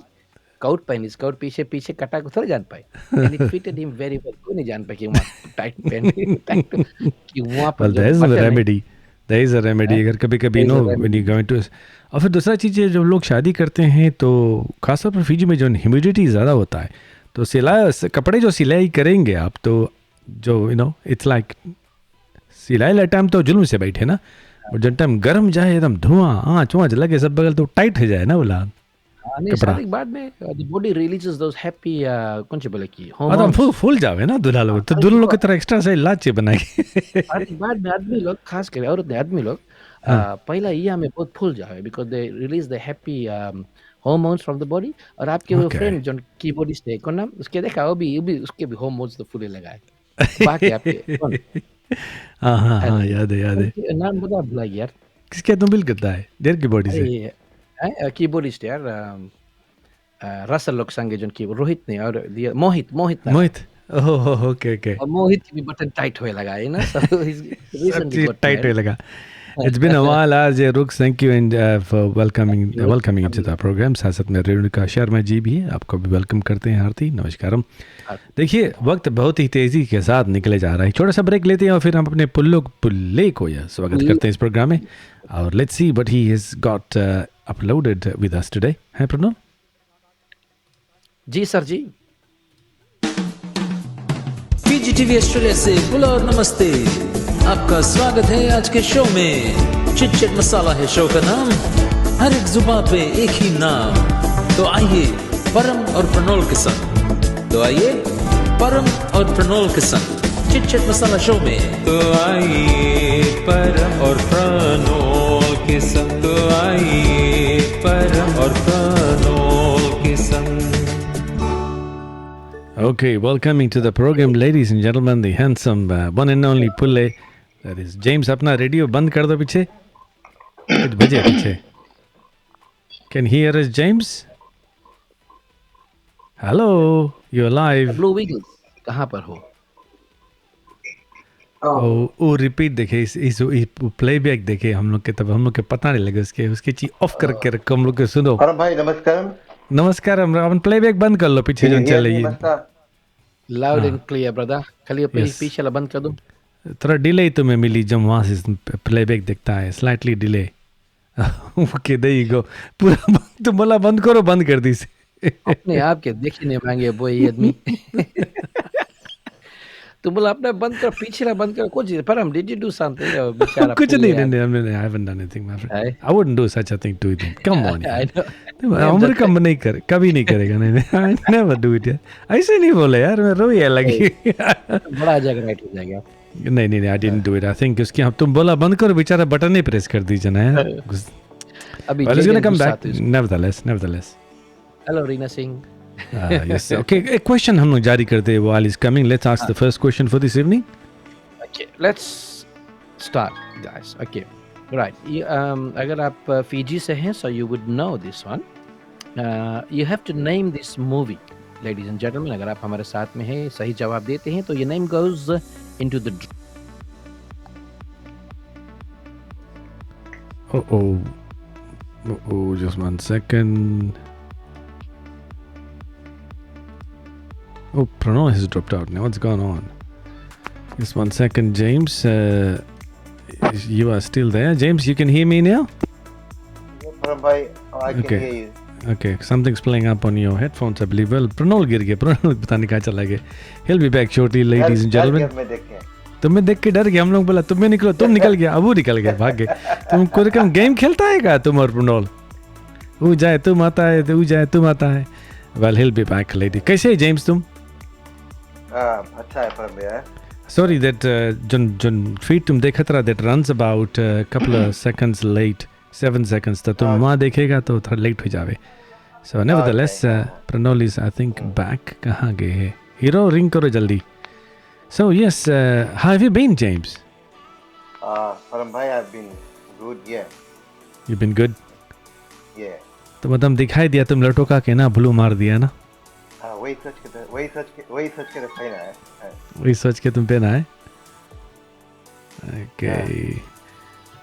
coat पहन, इस कोट पीछे कटा को थोड़ा जान पाए, and it fitted him very well. कोई नहीं जान पाए कि वहाँ टाइट पहन कि वहाँ पर well, जो there is a बटन है. remedy. There is a remedy. अगर कभी There is no a when remedy. you go into, और फिर दूसरा चीज़ है जब लोग शादी करते हैं तो खासतौर पर फिजी में जो ह्यूमिडिटी ज़्यादा होता है, तो कपड़े जो सिलाई करेंगे आप, तो जो यू नो इट्स लाइक सिलाई वाला टाइम तो जुल्म से बैठे ना, और जब टाइम गर्म जाए एकदम धुआं आँच लगे सब बगल, तो टाइट हो जाए ना बोला नहीं, कपड़ा. शादी के बाद में the body releases those happy कौन से बोले कि एकदम hormones. फूल जावे ना दूल्हा लोग, तो दूल्हा लोग की तरह एक्स्ट्रा से लाचे बनाएंगे. शादी के बाद में आदमी लोग, खास कर औरत ने आदमी लोग पहला ईया में बहुत फूल जावे, because they release the happy hormones from the body. और आपके वो Okay. फ्रेंड जो कीबोर्डिस्ट है कौन नाम उसके, देखा वो भी उसके भी hormones तो फूले लगाए बाकी आपके कौन हाँ याद है. उनके नाम बता भुला यार. किसके तुम बिल करता है देर की बॉडी से. अरे कीबोर्डिस्ट यार, रसल लोग संगे जो की रोहित ने और मोहित नाम. मोहित. Oh okay. और मोहित की भी बटन टाइट होए लगा है ना, so his सब recently चीज got टाइट होने married. लगा. It's been a while, RJ Rooks. Thank you and for welcoming into the program. साथ में रेणुका शर्मा जी भी है, आपको भी वेलकम करते हैं आरती। नमस्कारम। देखिए वक्त बहुत ही तेज़ी के साथ निकले जा रहा है, छोटा सा ब्रेक लेते हैं और फिर हम अपने पुल्ले को यह स्वागत करते हैं इस प्रोग्राम में। और let's see what he has got uploaded with us today. है प्रणव? जी सर जी। पीजीटीवी ऑस्ट्रेलिया से बुला और नमस्ते, आपका स्वागत है आज के शो में। चिट चैट मसाला है शो का नाम, हर एक जुबान पे एक ही नाम। तो आइए परम और प्रणोल के संग, चिट चैट मसाला शो में। तो आइए परम और प्रणोल के संग, Okay, welcoming to the program, ladies and gentlemen, the handsome one and only Pulle, that is James. अपना रेडियो बंद कर दो पीछे, कुछ बजे पीछे। Can you hear us, James? Hello, you're live. Blue वीगल्स कहाँ पर हो? वो रिपीट देखे, इस प्लेबैक देखे हम लोग के, तब हम लोग के पता नहीं लगे उसके चीज ऑफ करके रखो हम लोग के। सुनो भाई नमस्कार, अपन प्लेबैक बंद कर लो पीछे जो चल रही है। लाउड एंड क्लियर ब्रदर, खाली पीछे वाला बंद कर दो। थोड़ा डिले तुम्हें मिली जब वहाँ से प्लेबैक दिखता है, slightly delay. Okay there you go. पूरा तुम बोला बंद करो, बंद कर दी से। अपने आप के देख ही नहीं पाएंगे वो ये आदमी। तुम बोला अपना बंद कर, पीछे वाला बंद कर, कुछ पर हम डिड यू डू समथिंग बेचारा? कुछ नहीं, I haven't done anything my friend. I wouldn't do such a thing to you. Come on यार। उम्र कम नहीं कर, कभी नहीं करेगा। नहीं I never do it यार। ऐसे नहीं बोले यार, मैं रोया लगी। बड़ा जाएगा, राइट हो जाएगा। नहीं I didn't do it. I think उसकी तुम बोला बंद करो, बेचारा बटन ही प्रेस कर दीजिए ना यार। अभी Well, it's gonna come back. Nevertheless. Hello Reena Singh. Yes. Okay. A question हम लोग जारी करते हैं while is coming. Let's ask the first question for this evening. Okay, let's start, guys. Okay, right. अगर आप फिजी से हैं, so you would know this one. You have to name this movie, ladies and gentlemen. अगर आप हमारे साथ में हैं, सही जवाब देते हैं, तो ये name goes into the. Just 1 second. Oh, Pranav has dropped out now. What's going on? Just 1 second, James. You are still there. James, you can hear me now? I can hear you. Okay, something's playing up on your headphones, I believe. Well, Pranol गिर गया, Pranol पता नहीं कहाँ चला गया. He'll be back shortly, ladies and gentlemen. तुम्हें देख के डर गया हम लोग, बोला तुम्हें निकलो, तुम निकल गया, अब वो निकल गया, भाग गए। तुम कोई रकम गेम खेलता है क्या तुम और Pranol? वो जाए तुम आता है, वो जाए तुम आता है। Well, he'll be back, lady. कैसे है James तुम? अच्छा है परम भैया। Sorry that जो feed तुम देखा था that runs about a couple of seconds late, 7 seconds, तो तुम वहाँ देखेगा तो थोड़ा लेट हो जावे। So nevertheless, Pranol is I think back. कहाँ गए हैं? Hero ring करो जल्दी। So yes, how have you been, James? परम भाई, I've been good, yeah. You've been good? Yeah. तो मतलब दिखाई दिया तुम लटोका के ना ब्लू मार दिया ना? वही सोच के पहना है। वही सोच के तुम पहना है? Okay.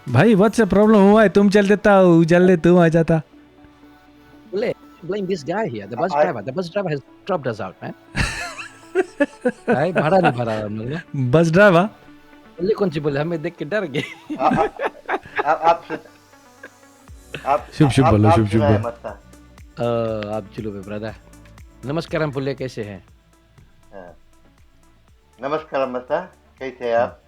भाई what's the problem हुआ है? तुम चल देता हो, जल्दी तुम आ जाता। Blame this guy here, the bus driver. The bus driver has dropped us out, man. भाई भाड़ा नहीं भरा हम लोग ने। Bus driver? बोले कौन सी बोले, हमें देख के डर गए। शुभ बोलो। आप चलो बे ब्रदर। नमस्कार हम पुल्ले, कैसे हैं? नमस्कार मस्ता, कैसे हैं आप?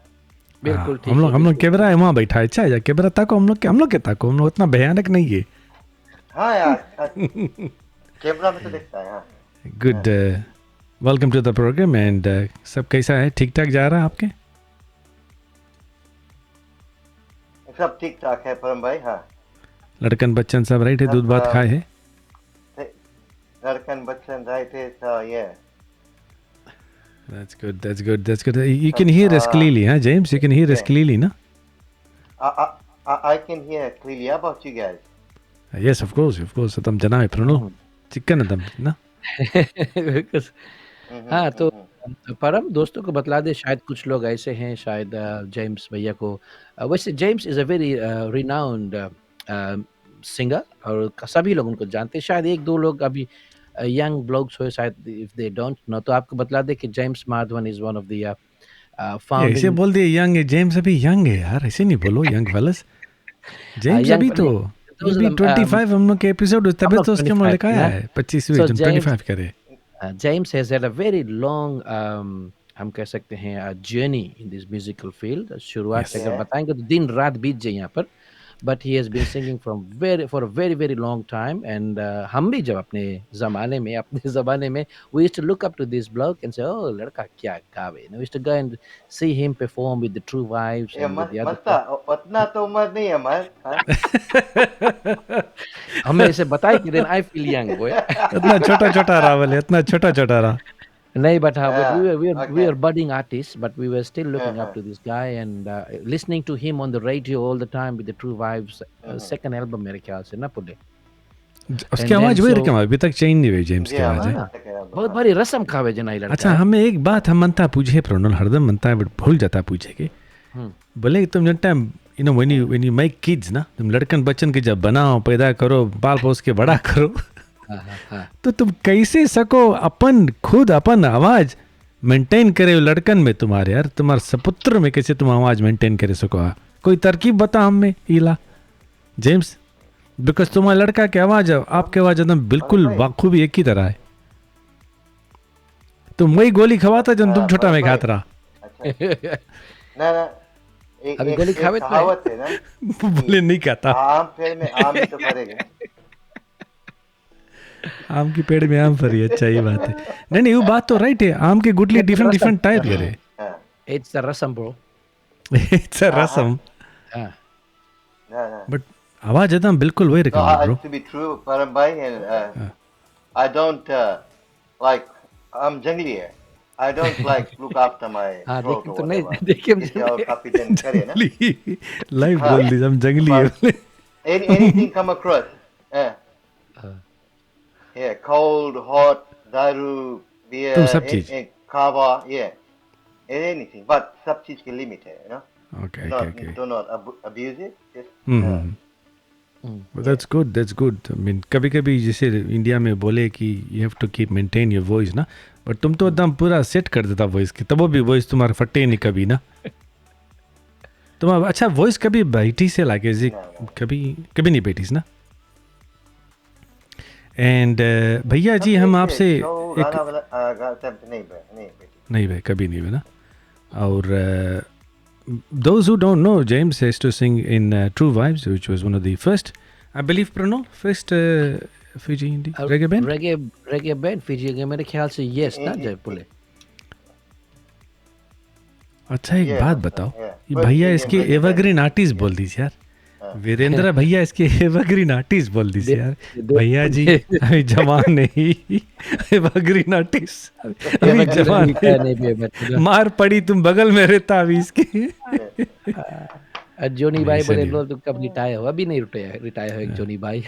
बिल्कुल ठीक। हम लोग कैमरा है वहाँ बैठा है, अच्छा है कैमरा ताको, हम लोग के ताको, हम लोग उतना भयानक नहीं है। हाँ यार, कैमरा में तो दिखता है। हाँ। Good, welcome to the programme and सब कैसा है? ठीक ठाक जा रहा है आपके? सब ठीक ठाक है परम भाई। हाँ, लड़कन बच्चन सब राइट है? दूध भात खाए है? लड़कन बच्चन राइट है, so yeah. That's good. You can hear us clearly, huh, James? You can hear us clearly, no? I can hear clearly. How about you guys? Yes, of course. तुम जना है प्रणो चिकन है तुम ना? हाँ, तो परम दोस्तों को बतला दे, शायद कुछ लोग ऐसे हैं, शायद जेम्स भैया को वैसे James is a very renowned singer और सभी लोग उनको जानते हैं। शायद 1-2 लोग अभी यंग ब्लॉग्स हो शायद इफ दे डोंट नो, तो आपको बतला दें कि James Madhavan is one of the ये ऐसे फाउंडिंग बोल दिए यंग है, जेम्स अभी यंग है यार, ऐसे नहीं बोलो यंग फेलस। जेम्स यंग अभी तो दोज़ बी आर 25 हम लोग के एपिसोड couple तभी of तो उसके 25 मुल्क आया yeah. है 25वीं So जन James 25 करे। James has had a very long हम कह सकते हैं journey in this musical field. शुरुआत से यस। अगर Yeah. बताएंगे तो दिन रात बीत जाए यहाँ पर, but he has been singing from very for a very very long time and हम भी जब अपने ज़माने में we used to look up to this block and say oh लड़का क्या गावे, we used to go and see him perform with the true vibes ये एंड विद द मस्ता अदर। उतना तो उम्र नहीं है हाँ? हमें इसे बताई कि then I feel young boy. इतना छोटा छोटा रहा बोले, इतना छोटा छोटा रहा। नहीं, but but we Okay. were budding artists, but we were still looking up Uh-huh. to this guy and listening to him on the radio all the time with the True Vibes second album मेरे ख्याल से ना पुले। उसकी And then आवाज वही so रकम अभी तक चेंज नहीं हुई जेम्स की Yeah, आवाज है। हाँ, हाँ, बहुत भारी रस्म खावे जना ये लड़का अच्छा है। हमें एक बात हम मनता पूछे प्रोनल हरदम मनता है बट भूल जाता पूछे के हम्म, बोले तुम जनता you know when you make kids ना, तुम लड़कन बच्चन के जब बनाओ पैदा करो बाल पोस के बड़ा करो हाँ, हाँ, हाँ। तो तुम कैसे सको अपन खुद अपन आवाज मेंटेन करे लड़कन में तुम्हारे यार, तुम्हारे सपुत्र में कैसे तुम आवाज मेंटेन करे सको? कोई तरकीब बता हमें ईला जेम्स, बिकॉज तुम्हारा लड़का की आवाज आपके आवाज एकदम बिल्कुल बाखूबी एक ही तरह है। तुम वही गोली खवाता जब तुम छोटा में खात रहा। अच्छा ना अभी गोली खावे तो है। कहावत है ना, बोले नहीं कहता आम पेड़ में आम ही तो फरेगा। आम की पेड़ में आम फरी, अच्छा ये बात है। नहीं नहीं वो बात तो राइट है, आम के गुटली डिफरेंट डिफरेंट टाइप करे। हाँ, It's the रस्म bro। इट्स अ रसम हाँ, ना बट आवाज एकदम बिल्कुल वही रकम है bro. to be true Param bhai and I don't like I'm जंगली है, I don't like look after my हाँ throat देखिए or तो नहीं whatever। देखिए जिससे और काफी दिन करे ना, लाइव हाँ। बोल दी हम जंगली है बोले। anything come across हाँ, yeah, cold hot दारू beer तुम सब चीज। kava yeah anything but सब चीज की लिमिट है, you know, okay not okay okay do not abuse it, just that's good that's good. I mean कभी कभी जैसे इंडिया में बोले कि you have to keep maintain your voice ना, बट तुम तो एकदम पूरा सेट कर देता वॉइस की, तब भी वॉइस तुम्हारा फटे नहीं कभी ना। तुम्हारा अच्छा वॉइस कभी बैठी से लागे जी, कभी कभी नहीं बैठी ना। एंड भैया जी हम आपसे एक नहीं भाई कभी नहीं हुआ ना। और those who don't know, James has to sing in True Vibes, which was one of the first, I believe, Pranav, first Fiji indie reggae band. reggae band Fiji के मेरे ख्याल से yes ना जय पुले। अच्छा एक Yeah, बात बताओ, yeah. ये First भैया Indian इसके reggae band. एवरग्रीन आर्टिस्ट बोल दीजिए यार, वीरेंद्र भैया इसके एवरग्रीन आर्टिस्ट बोल दीजिए यार। भैया जी अभी जवान नहीं, एवरग्रीन आर्टिस्ट अभी जवान नहीं, मार पड़ी तुम बगल में रहता अभी इसके। जोनी भाई ऐसे बोले नहीं। लो तो कब रिटायर हो, अभी नहीं रिटायर हो एक जोनी भाई।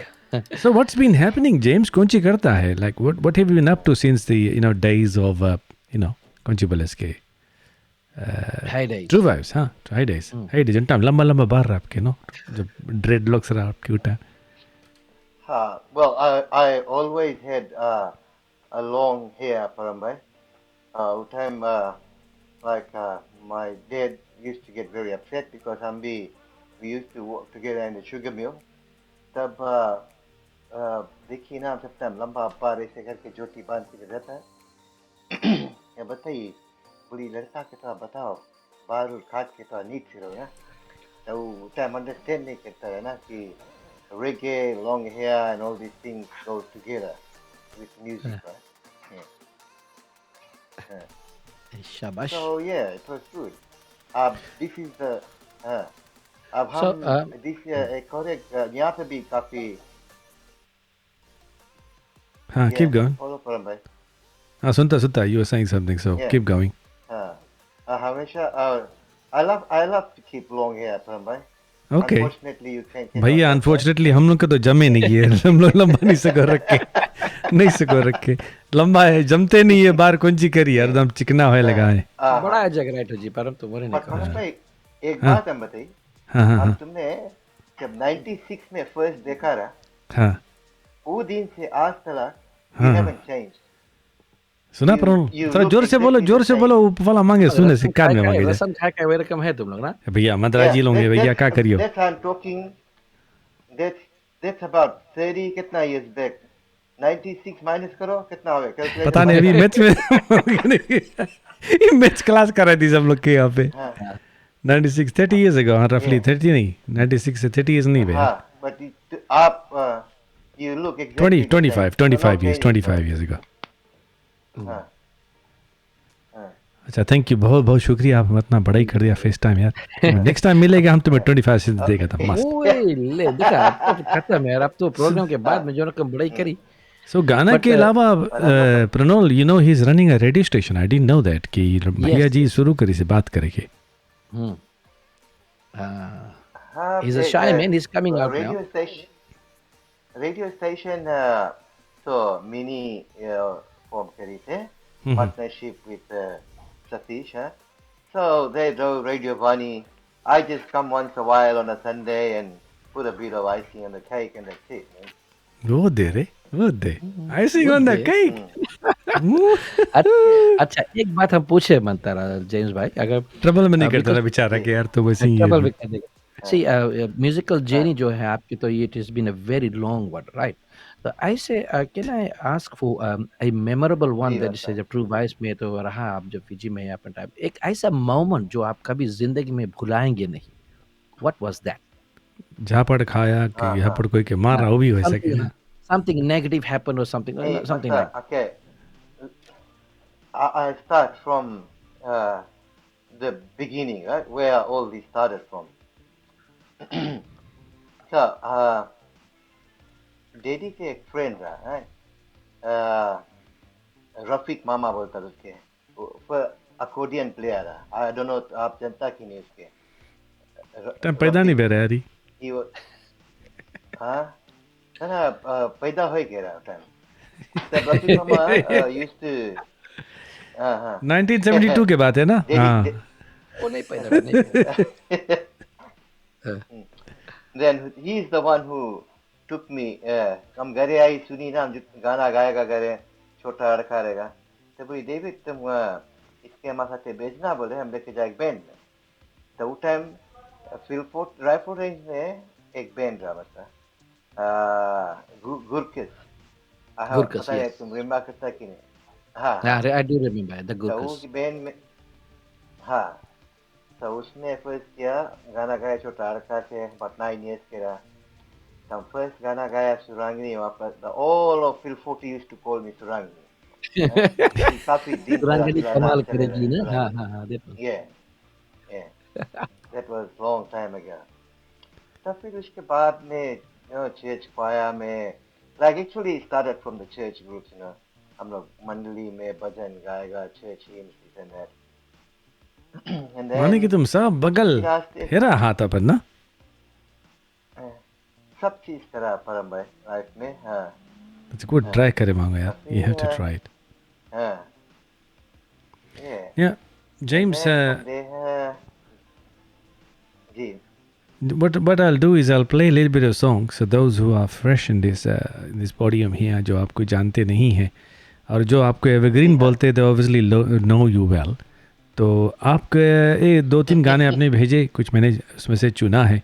So what's been happening, James? कौन सी करता है? Like what have you been up to since the days of कौन सी बोले इसके हाय दाई True Vibes, हाँ high days high days time लंबा लंबा बार रहा आपके जब ड्रेड लॉक्स रहा आपके उठा। Well, I always had a long hair, Param bhai. Time like my dad used to get very upset because we used to work together in the sugar mill. तब देखिए ना जब टाइम लंबा बार ऐसे करके जोटी बांध के रहता है। या बताइए बुरी लड़का के तो बताओ बाल काट के तो नीट फिरो ना, तो वो टाइम अंडरस्टैंड नहीं करता है ना कि reggae, long hair and all these things go together with music, right? Yeah. शाबाश। So yeah, it was good. This is the अब So, हम this correct यहाँ पे भी काफी हाँ keep going। follow Param bhai। हाँ सुनता you were saying something, so Yeah. keep going। हमेशा I love to keep long hair, Param bhai, Okay. Unfortunately, you can't. भैया अनफॉर्चुनेटली हम लोग का तो जमे नहीं है, हम लोग लंबा नहीं सको रखे लंबा है, जमते नहीं है, बार कौन सी करी एकदम चिकना होए लगा है। बड़ा है जग राइट जी, पर हम तो बोले नहीं पर करो। भाई एक बात हम बताइए, हाँ हाँ अब हाँ तुमने जब 96 में फर्स्ट देखा रहा, हाँ वो दिन से आज तक हाँ, you हाँ। haven't changed. सुना You- प्रणव, you थोड़ा look जोर से बोलो, exactly जोर the से same. बोलो, वाला मांगे सुने से कान में मांगे जाए। रसम खा के वेलकम है तुम लोग ना। भैया मद्राजी लोग हैं भैया, क्या करियो। That's I'm talking. That's about 30 कितना years back. 96 माइनस करो कितना होगा? Calculate पता नहीं, अभी मैच में ये मैच क्लास कर रही थी सब लोग के यहाँ पे। हाँ 96 30 years ago, हाँ रफली 30 नहीं, 96 से 30 years नहीं भैया, हाँ, but आप you look exactly 20 the same. 25 No years, changes, 25 years ago। हाँ हाँ अच्छा थैंक यू, बहुत बहुत शुक्रिया, आप इतना बड़ा ही कर दिया फेस टाइम यार। नेक्स्ट टाइम मिलेगा हम तुम्हें 25 से देगा था मस्त। ओए ले देखा, अब तो खत्म है यार, अब तो प्रोग्राम के बाद में जो रकम बड़ाई करी। सो गाना But, के अलावा Pranol, you know he is running a radio station, I didn't know that कि भैया जी शुरू करी से बात करेंगे। हाँ, He's a shy man, he's coming out radio now. Radio station तो mini form करी थे, partnership with Satish. So they do Radio Bunny. I just come once a while on a Sunday and put a bit of icing on the cake and that's it, man. वो दे रे, वो दे icing on the cake. अच्छा एक बात हम पूछे मनता रहा जेम्स भाई, अगर ट्रबल में नहीं करता था बेचारा के यार, तो वैसे ही ट्रबल में कर देगा। सी म्यूजिकल जर्नी जो है आपकी, तो it has been a very long one, right? तो ऐसे can I ask for a memorable one that is a true voice में तो रहा आप जब फिजी में अपने टाइम, एक ऐसा मोमेंट जो आप कभी जिंदगी में भुलाएंगे नहीं, व्हाट वाज दैट? झापड़ खाया कि यहाँ पर कोई के मार रहा, वो भी हो सके ना। Something negative happened or something, something like that. Okay. I start from the beginning, right? Where all this started from. So, Daddy के एक friend रहा, right? रफीक मामा बोलता था उसके, वो accordion player रहा। I don't know आप जानता कि नहीं उसके। टाइम पैदा नहीं बह रहा यार। He was, हाँ ना पैदा हो गया रहा टाइम। तब रफीक मामा used to, हाँ 1972 के बात है ना। हाँ वो नहीं पैदा नहीं। Then he is the one who took me, हम घरे आई सुनी ना, हम गाना गाएगा घरे, छोटा लड़का रहेगा, तो बोली डेविड तुम इसके हमारे साथ भेजना, बोले हम लेके जाए बैंड में। तो वो टाइम फिलफोर्ट रायपुर रेंज में एक बैंड रहा बता, गुरकिस। गुरकिस, पता है yes. तुम रिमेम्बर करता कि नहीं? हाँ I do remember the तो Gurkhas. वो बैंड में, हाँ तो उसने फर्स्ट किया गाना गाया, छोटा लड़का से about 9 years के रहा। तो फर्स्ट गाना गाया सुरंगनी, वहाँ पर all of Philforty used to call me सुरंगनी। काफी deep सुरंगनी तरह कमाल डांस करे करेगी ना। सुरंगनी। हाँ हाँ हाँ देखो। Yeah, that was long time ago. तो फिर उसके बाद में church choir में, like actually started from the church groups, हम लोग मंडली में भजन गाएगा, church hymns, this and that. And then माने कि तुम सब बगल हेरा हाथ अपन ना। सब चीज करा परम भाई लाइफ में। हाँ अच्छा को ट्राई करे मांगो यार, you have to try it. हाँ yeah. Yeah, James, Then they have, ji what I'll do is I'll play a little bit of song, so those who are fresh in this podium here, जो आपको जानते नहीं हैं और जो आपको evergreen बोलते हैं, they obviously know you well. तो आपके ये 2-3 गाने आपने भेजे, कुछ मैंने उसमें से चुना है।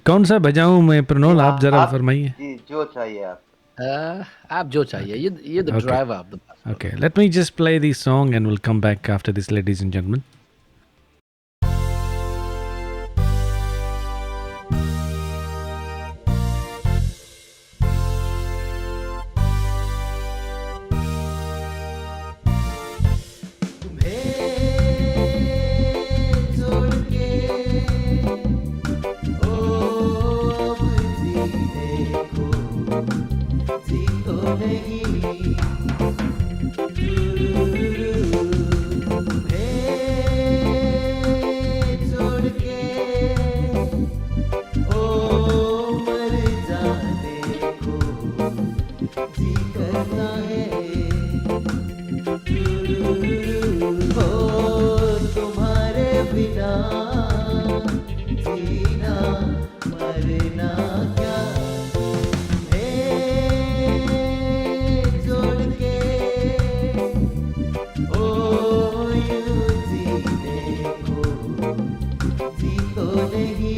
कौन सा बजाऊं मैं प्रणोल, आप जरा फरमाइए। जी जो चाहिए आप जो चाहिए, ये the driver of the bus. Okay, let me just play this song and we'll come back after this, ladies and gentlemen. Hey जीना मरना क्या है जोड़ के ओ यूं जीने को जी तो नहीं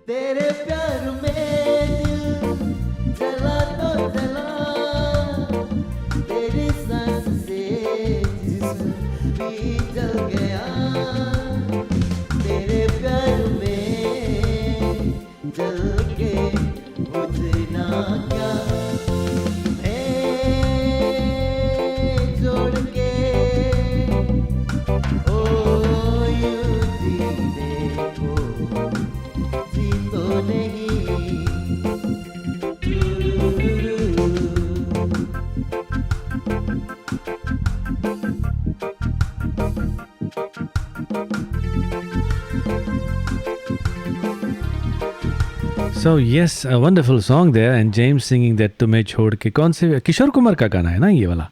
तेरे प्यार में दिल जला तो जला तेरी सांस से जिस्म भी जल गया तेरे प्यार में जल के बुझना क्या है जोड़ के ओ यूं जीने को जी तो नहीं So yes, a wonderful song there, and James singing that तुम्हें छोड़ के. कौन से किशोर कुमार का गाना है ना ये वाला?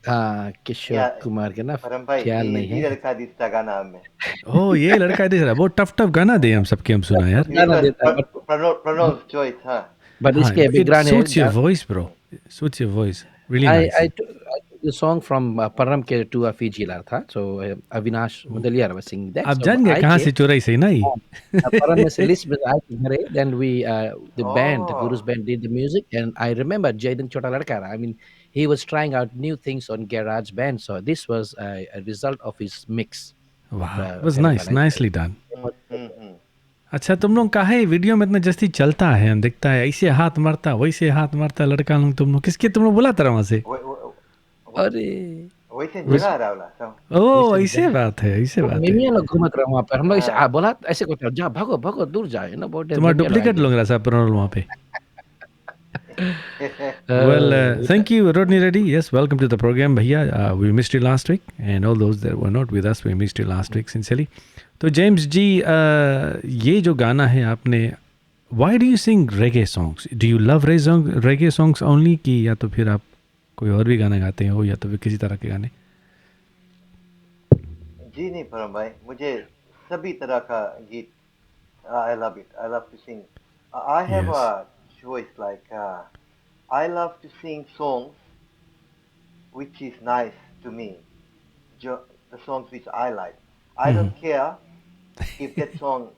हाँ किशोर या कुमार के ना परम भाई ख्याल नहीं ये है लड़का दिखता गाना हमें ओह ये लड़का दिख रहा है. बहुत टफ गाना दे हम सबके हम सुना यार. गाना देता है but प्रणव चॉइस हाँ but हाँ, इसके it बैकग्राउंड suits your है voice, bro. It suits your voice. Really I nice. I took the song from Param के to a Fiji ला था so Avinash Mudaliar was singing that आप so जान गए I कहाँ came से चुराई से नहीं? Param में से list में आए थे घरे then we the band the oh Guru's band did the music and I remember Jaden छोटा लड़का रहा I mean he was trying out new things on Garage Band so this was a result of his mix Wow, it was मैंने nice, बनाई nicely done. हम्म अच्छा तुम लोग काहे video में इतना जस्ती चलता है हम दिखता है ऐसे हाथ मारता वैसे हाथ मारता लड़का लोग तुम लोग किसके तुम लोग बुलाता रहा वहाँ से? अरे वैसे जगह रहा वाला सब ओह ऐसे बात है ऐसे बात है. मिमिया लोग घूमत रहे वहाँ पर हम लोग ऐसे हाँ बोला ऐसे करते जा भागो भागो दूर जाए ना बहुत तुम्हारा मिमिया लोग डुप्लीकेट आएंगे लोग रहा सब प्रणल वहाँ पे. Well, thank you, Rodney Reddy. Yes, welcome to the program, भैया. We missed you last week, and all those that were not with us, we missed you last week, sincerely. तो जेम्स जी, ये जो गाना है आपने, why do you sing reggae songs? Do you love reggae songs only कि या तो फिर आप कोई और भी गाना गाते हो या तो फिर किसी तरह के गाने? जी नहीं परम भाई मुझे सभी तरह का गीत I love it I love to sing I have Yes. a choice like I love to sing songs which is nice to me the songs which I like I don't care if that song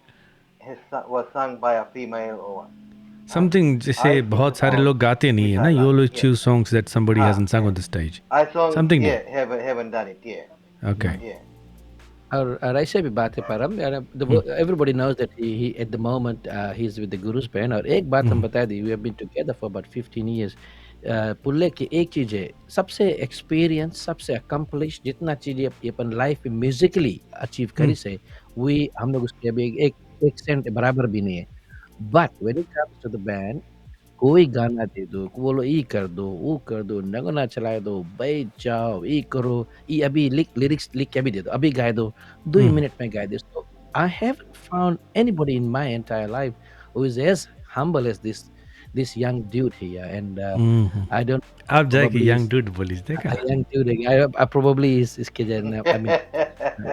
was sung by a female or Something जैसे I sing बहुत the सारे songs लोग गाते नहीं which है ना, I you like always yeah choose songs that somebody hasn't sung yeah on the stage. I song Something new. yeah haven't done it yeah Okay. yeah और ऐसे भी बात है परम everybody knows that he at the moment he's with the Guru's band और एक बात हम बता दी we have been together for about 15 years पुल्ले की एक चीज है सबसे एक्सपीरियंस सबसे अकम्पलिश जितना चीजें अपन लाइफ में म्यूजिकली अचीव करी से we हम लोग उसके अभी एक सेंट बराबर भी नहीं है but when it comes to the band कोई गाना दे दो बोलो ई कर दो वो कर दो नगना चला दो बैठ जाओ ई करो ई अभी लिरिक्स लिख के अभी दे दो अभी गाए दो 2 मिनट में गाए दो so I haven't found anybody in my entire life who is as humble as this young dude here and I don't आप जाए कि probably यंग is डूड बोलिस देखा? a young dude I probably is इसके जन I mean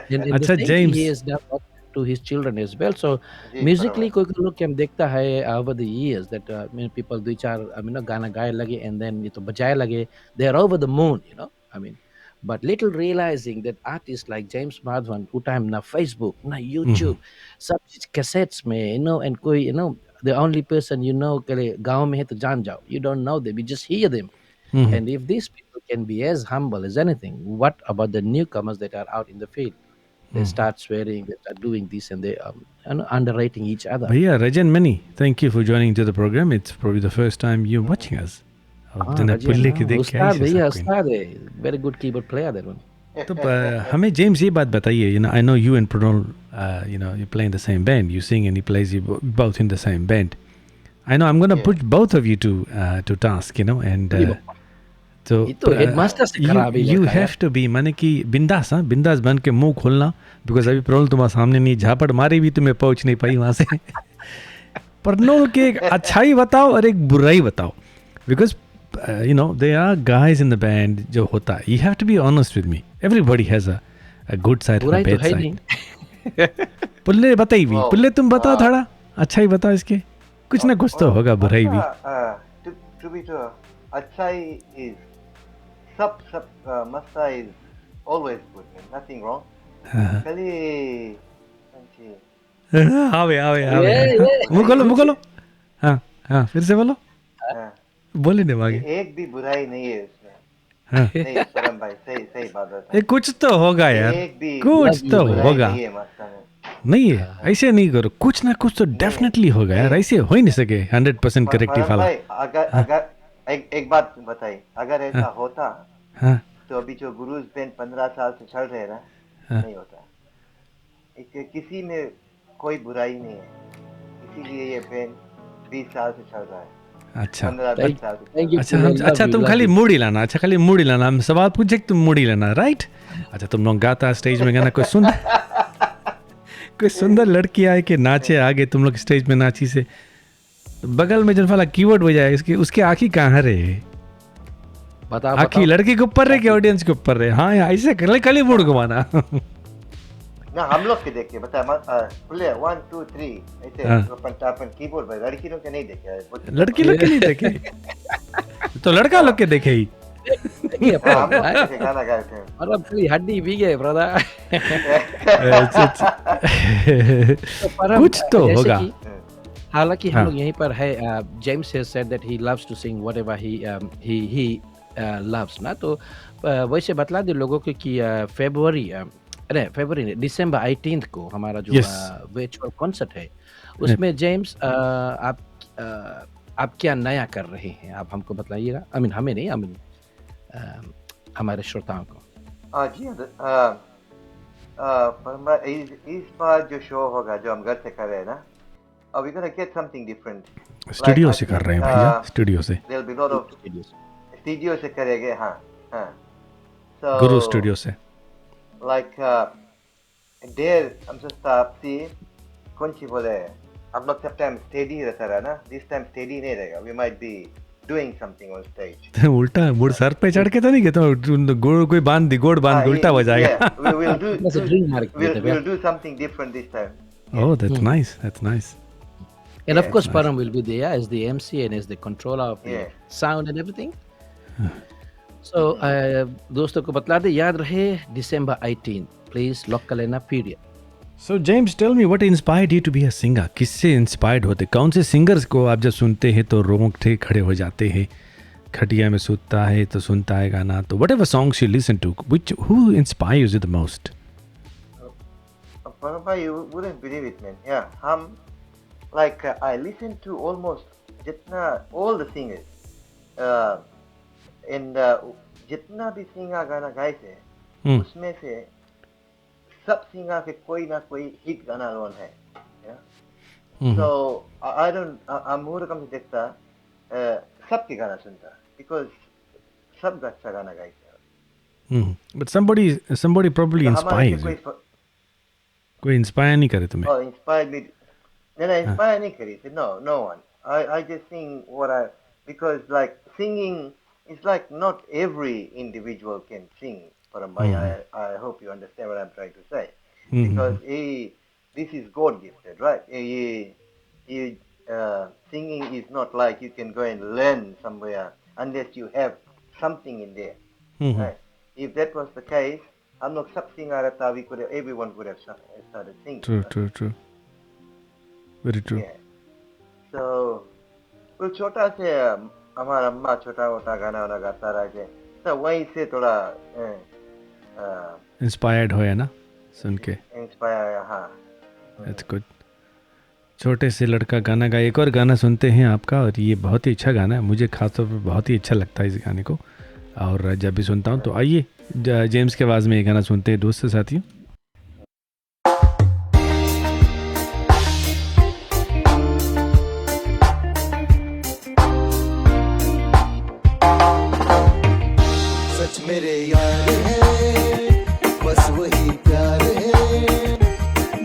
in the अच्छा same thing James, he has done what to his children as well so ji musically परम कोई कोई लोग के हम देखता है over the years that many people दो चार I mean गाना गाए लगे and then ये तो बजाए लगे they are over the moon you know I mean but little realizing that artists like James Madhavan who time na Facebook na YouTube सब चीज cassettes में you know and कोई you know the only person you know के गांव में है तो जान जाओ you don't know them you just hear them and if these people can be as humble as anything what about the newcomers that are out in the field they start swearing they start doing this and they you know, underrating each other भैया Rajan Mani, thank you for joining to the program. It's probably the first time you're watching us. अब जना Rajan, पुल्ले के देख के उस्ताद ऐसे भैया सब कोई. उस्ताद है very good keyboard player that one तो हमें जेम्स ये बात बताइए, you know, I know you and Pranal, you know, you play in the same band, you sing and he plays, you both in the same band. I know I'm going to Yeah. put both of you to task, and so ये तो headmaster से खराब ही you लड़का है। have to be माने कि बिंदास बिंदास बन के मुंह खोलना, बिकॉज अभी प्रॉब्लम तुम्हारे सामने नहीं, झापड़ मारी भी तुम्हें पहुंच नहीं पाई वहां से। पर नो कि एक अच्छाई बताओ और एक बुराई बताओ, because they are guys in the band जो होता है, you have to be honest with me, everybody has a good side and बुराई तो बैड है साइड। नहीं। पुल्ले बताई भी, Wow. पुल्ले तुम बताओ Wow. थोड़ा अच्छाई बताओ इसके, कुछ ना कुछ तो होगा बुराई भी। To be sure, अच्छाई is सब मस्ता is always good, man. Nothing wrong. खाली आवे ये- मुँह खोलो। हाँ फिर से बोलो, हाँ, बोले नहीं आगे। एक भी बुराई नहीं है उसमें। हाँ। नहीं परम भाई, सही बात है। ये कुछ तो होगा यार, एक भी कुछ तो बुराई होगा। नहीं है मस्ता में। नहीं है, ऐसे नहीं करो, कुछ ना कुछ तो डेफिनेटली होगा यार, ऐसे हो ही नहीं सके 100% करेक्टिव परम वाला। भाई, अगर एक बात बताइए, अगर ऐसा होता हाँ तो अभी जो गुरुज बैंड 15 साल से चल रहे हैं ना, हाँ। नहीं होता। किसी में कोई बुराई नहीं है, इसीलिए ये बैंड 20 साल से चल रहा है, अच्छा 15-20 साल से। Thank you. अच्छा तुम खाली मूड ही लाना, खाली मूड ही लाना, हम सवाल पूछे कि तुम मूड ही लाना, राइट? अच्छा तुम लोग गाता स्टेज में गाना, कोई सुंदर लड़की आए कि नाचे आगे, तुम लोग स्टेज में नाची से बगल में जो वाला कीवर्ड बजाए, उसके आँखी कहाँ रहे? बताओ आँखी लड़की के ऊपर रहे कि ऑडियंस के ऊपर रहे? हाँ यार ऐसे खाली मूड घुमाना। ना हम लोग के देखिए बता, प्ले 1 2 3 ऐसे हाँ। अपन कीबोर्ड पर, लड़की लोग के नहीं देखे है। लड़की लोग के नहीं देखे तो लड़का लोग के देखे ही। ये हाँ, हम लोग के देखे गाना गाए थे। मतलब पूरी हड्डी भी गए ब्रदर। कुछ तो होगा। हालांकि हाँ। हम लोग यहीं पर है, James has said that he loves to sing whatever he loves ना, तो वैसे बतला दे लोगों को कि फरवरी दिसंबर 18 को हमारा जो Yes. वर्चुअल कॉन्सर्ट है, उसमें जेम्स आप क्या नया कर रहे हैं, आप हमको बताइएगा। हमें नहीं, हमारे श्रोताओं को। जी पर इस बार जो शो होगा जो हम घर से कर रहे हैं ना, we gonna get something different. Studio से कर रहे हैं भैया, स्टूडियो से, there will be lot of studio से करेंगे। हाँ सो गुरु स्टूडियो से। like there हम सोचता आपसी कौन सी बोले, हम लोग सब टाइम स्टेडी रहता रहा ना, दिस टाइम स्टेडी नहीं रहेगा, we might be doing something on stage। उल्टा मुड़ सर पे चढ़ के तो नहीं कहता, गोड़ कोई बांध दी, गोड़ बांध के उल्टा हो जाएगा। Yeah, we will do That's a dream, Mark. we'll do something different this time। Oh, that's nice, that's nice. And of course, Param will be there as the MC and as the controller of the Yeah. sound and everything. So, दोस्तों को बतला दे, याद रहे December 18, please lock कर लेना period. So James, tell me what inspired you to be a singer? किससे inspired होते? कौन से सिंगर्स को आप जब सुनते हैं तो रोंगटे खड़े हो जाते हैं? खटिया में सूता है तो सुनता है गाना, तो whatever songs you listen to, who inspires you the most? Papa, you wouldn't believe it, man. Yeah, I listen to almost जितना all the singers, and जितना भी सिंगर गाना गाए थे, उसमें से सब सिंगर के कोई ना कोई हिट गाना लोन है। So I'm more कम से देखता, सबके गाना सुनता, because सब अच्छा गाना गाए थे। But somebody probably inspires you. कोई इंस्पायर नहीं करे तुम्हें? Oh, inspired me. No, inspired नहीं करी थी. No one. I just sing because like singing is like not every individual can sing. I hope you understand what I'm trying to say. Because this is God gifted, right? Singing is not like you can go and learn somewhere unless you have something in there. Right? If that was the case, हम लोग सब singer रहता, everyone would have started singing. True. Very true. Yeah. So, कुछ छोटा से हमारा अम्मा छोटा मोटा गाना वाना गाता रहा थे, तो वहीं से थोड़ा इंस्पायर्ड हो, है ना, सुन के? इंस्पायर। हाँ, That's good. छोटे से लड़का गाना गाए। एक और गाना सुनते हैं आपका, और ये बहुत ही अच्छा गाना है, मुझे खासतौर पर बहुत ही अच्छा लगता है इस गाने को, और जब भी सुनता हूँ तो आइए जेम्स के आवाज़ में ये गाना सुनते हैं दोस्त साथियों। सच मेरे यार है, बस वही प्यार है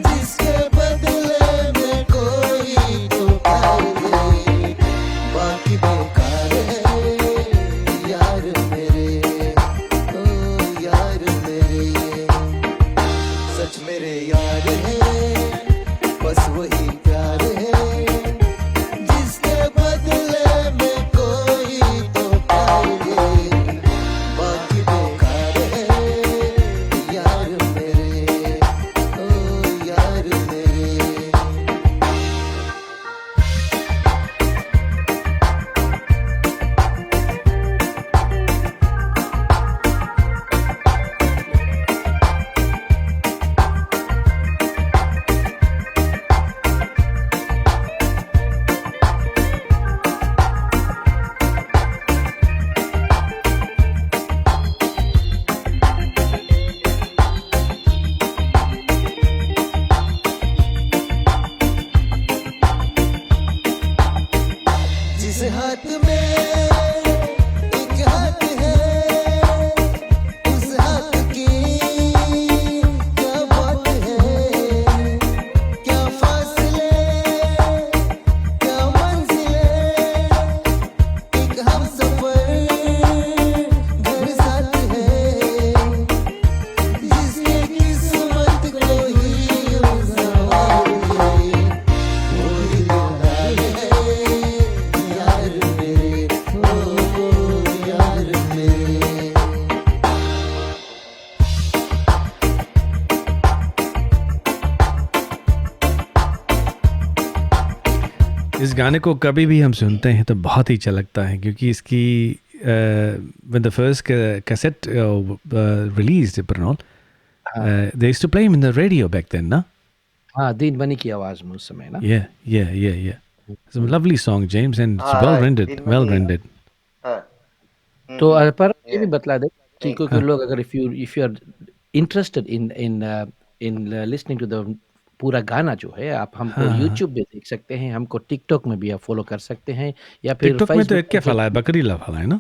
जिसके बदले में कोई तो प्यार दे, बाकी बेकार है यार मेरे, ओ यार मेरे। सच मेरे यार है, बस वही प्यार है जिसके बदले में कोई तो प्यार दे, बाकी बेकार है यार मेरे, ओ यार मेरे। जिस हाथ में एक हाथ है, उस हाथ की क्या बात है, क्या फासले क्या मंजिलें, एक हमसफर घर साथ है, जिसके किस्मत को ही सवार है, वही प्यार है यार मेरे, ओ यार मेरे। इस गाने को कभी भी हम सुनते हैं तो बहुत ही अच्छा लगता है क्योंकि इसकी when the first cassette released Pranol, they used to play him in the radio back then, na? हाँ, दीन बनी की आवाज में उस समय ना। Yeah. It's a lovely song, James, and it's हाँ, well right, rendered, दिन well बनी, rendered. हाँ, तो पर ये Yeah. भी बतला दे कि नहीं, कोई लोग अगर if you are interested in listening to the पूरा गाना जो है आप हमको हाँ, हाँ। YouTube पे देख सकते हैं, हमको TikTok में भी आप फॉलो कर सकते हैं या फिर टिकटॉक में तो Facebook एक क्या पे फला है, बकरीला फला है ना?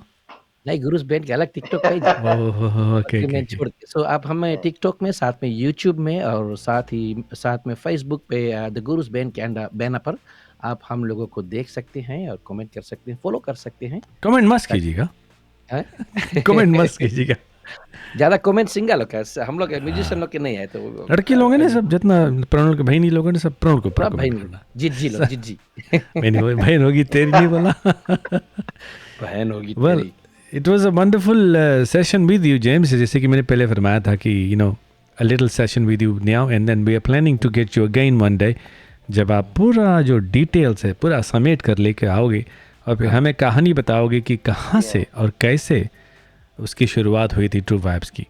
नहीं गुरुस बैंड के अलग TikTok पेज है। ओह, ओके बकरी में ओके। छोड़ के सो आप हमें TikTok में साथ में YouTube में और साथ में Facebook पे द गुरुस बैंड के बैनर पर आप हम लोगों को देख सकते हैं और कमेंट कर सकते हैं, फॉलो कर सकते हैं। कमेंट मत कीजिएगा, हैं? कमेंट मत कीजिएगा। ज्यादा कमेंट सिंगल लोग का हम लोग म्यूजिशियन लोग के नहीं है तो लड़के लोग हैं ना सब, जितना प्रणल के बहनी लोग हैं ना सब प्रणल को पूरा भाई कमेंट करना। जिज्जी लोग जिज्जी बहन होगी तेरी नहीं बोला। बहन होगी Well, तेरी। it was a wonderful session with you, James. जैसे कि मैंने पहले फरमाया था कि a little session with you now and then we are planning to get you again one day. जब आप पूरा जो डिटेल्स है पूरा समेट कर लेके आओगे और फिर हमें कहानी बताओगे कि कहाँ से और कैसे उसकी शुरुआत हुई थी ट्रू वाइब्स की।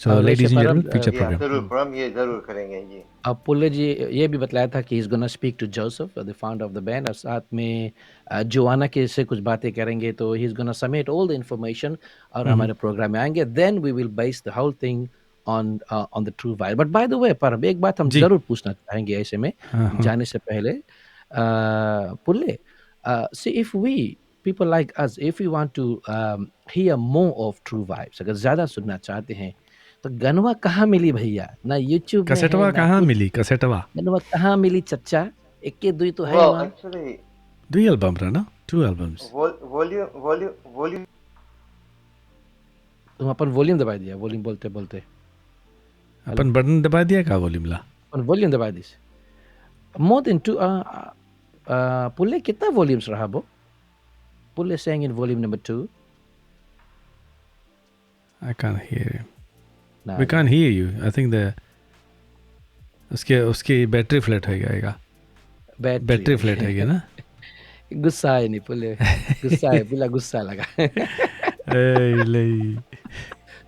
So और ladies and वैसे gentlemen, परम, future Yeah, program. जरूर परम, ये जरूर करेंगे ये। अब पुल्ले जी ये भी बतलाया था कि is gonna speak to Joseph the founder of the band और साथ में जोआना के से कुछ बातें करेंगे तो he is gonna submit all the information और हमारे प्रोग्राम में आएंगे then we will base the whole thing on the true vibe. But by the way पर एक बात हम जी। जरूर पूछना चाहेंगे ऐसे में हाँ, हाँ। जाने से पहले पुल्ले see if we people like us if we want to hear more of true vibes अगर ज्यादा सुनना चाहते हैं तो गनवा कहाँ मिली भैया? ना यूट्यूब में है कसेटवा ना कहाँ कुछ। मिली? कसेटवा गनवा कहाँ मिली चच्चा? एक के दुई तो है Well, वहाँ। actually, 2 albums रहा ना, 2 albums. volume. तुम अपन वॉल्यूम दबा दिया, वॉल्यूम बोलते बोलते अपन बटन दबा दिया का वॉल्यूम ला? अपन वॉल्यूम दबा दी। मोर देन 2 पुल्ले कितना वॉल्यूम्स रहा वो? पुल्ले saying in volume number 2 I can't hear you. ना We can't hear you. I think उसके बैटरी फ्लैट हो गया। बैटरी फ्लैट है ना? गुस्सा है नहीं पुल्ले, गुस्सा है पुल्ला, गुस्सा लगा।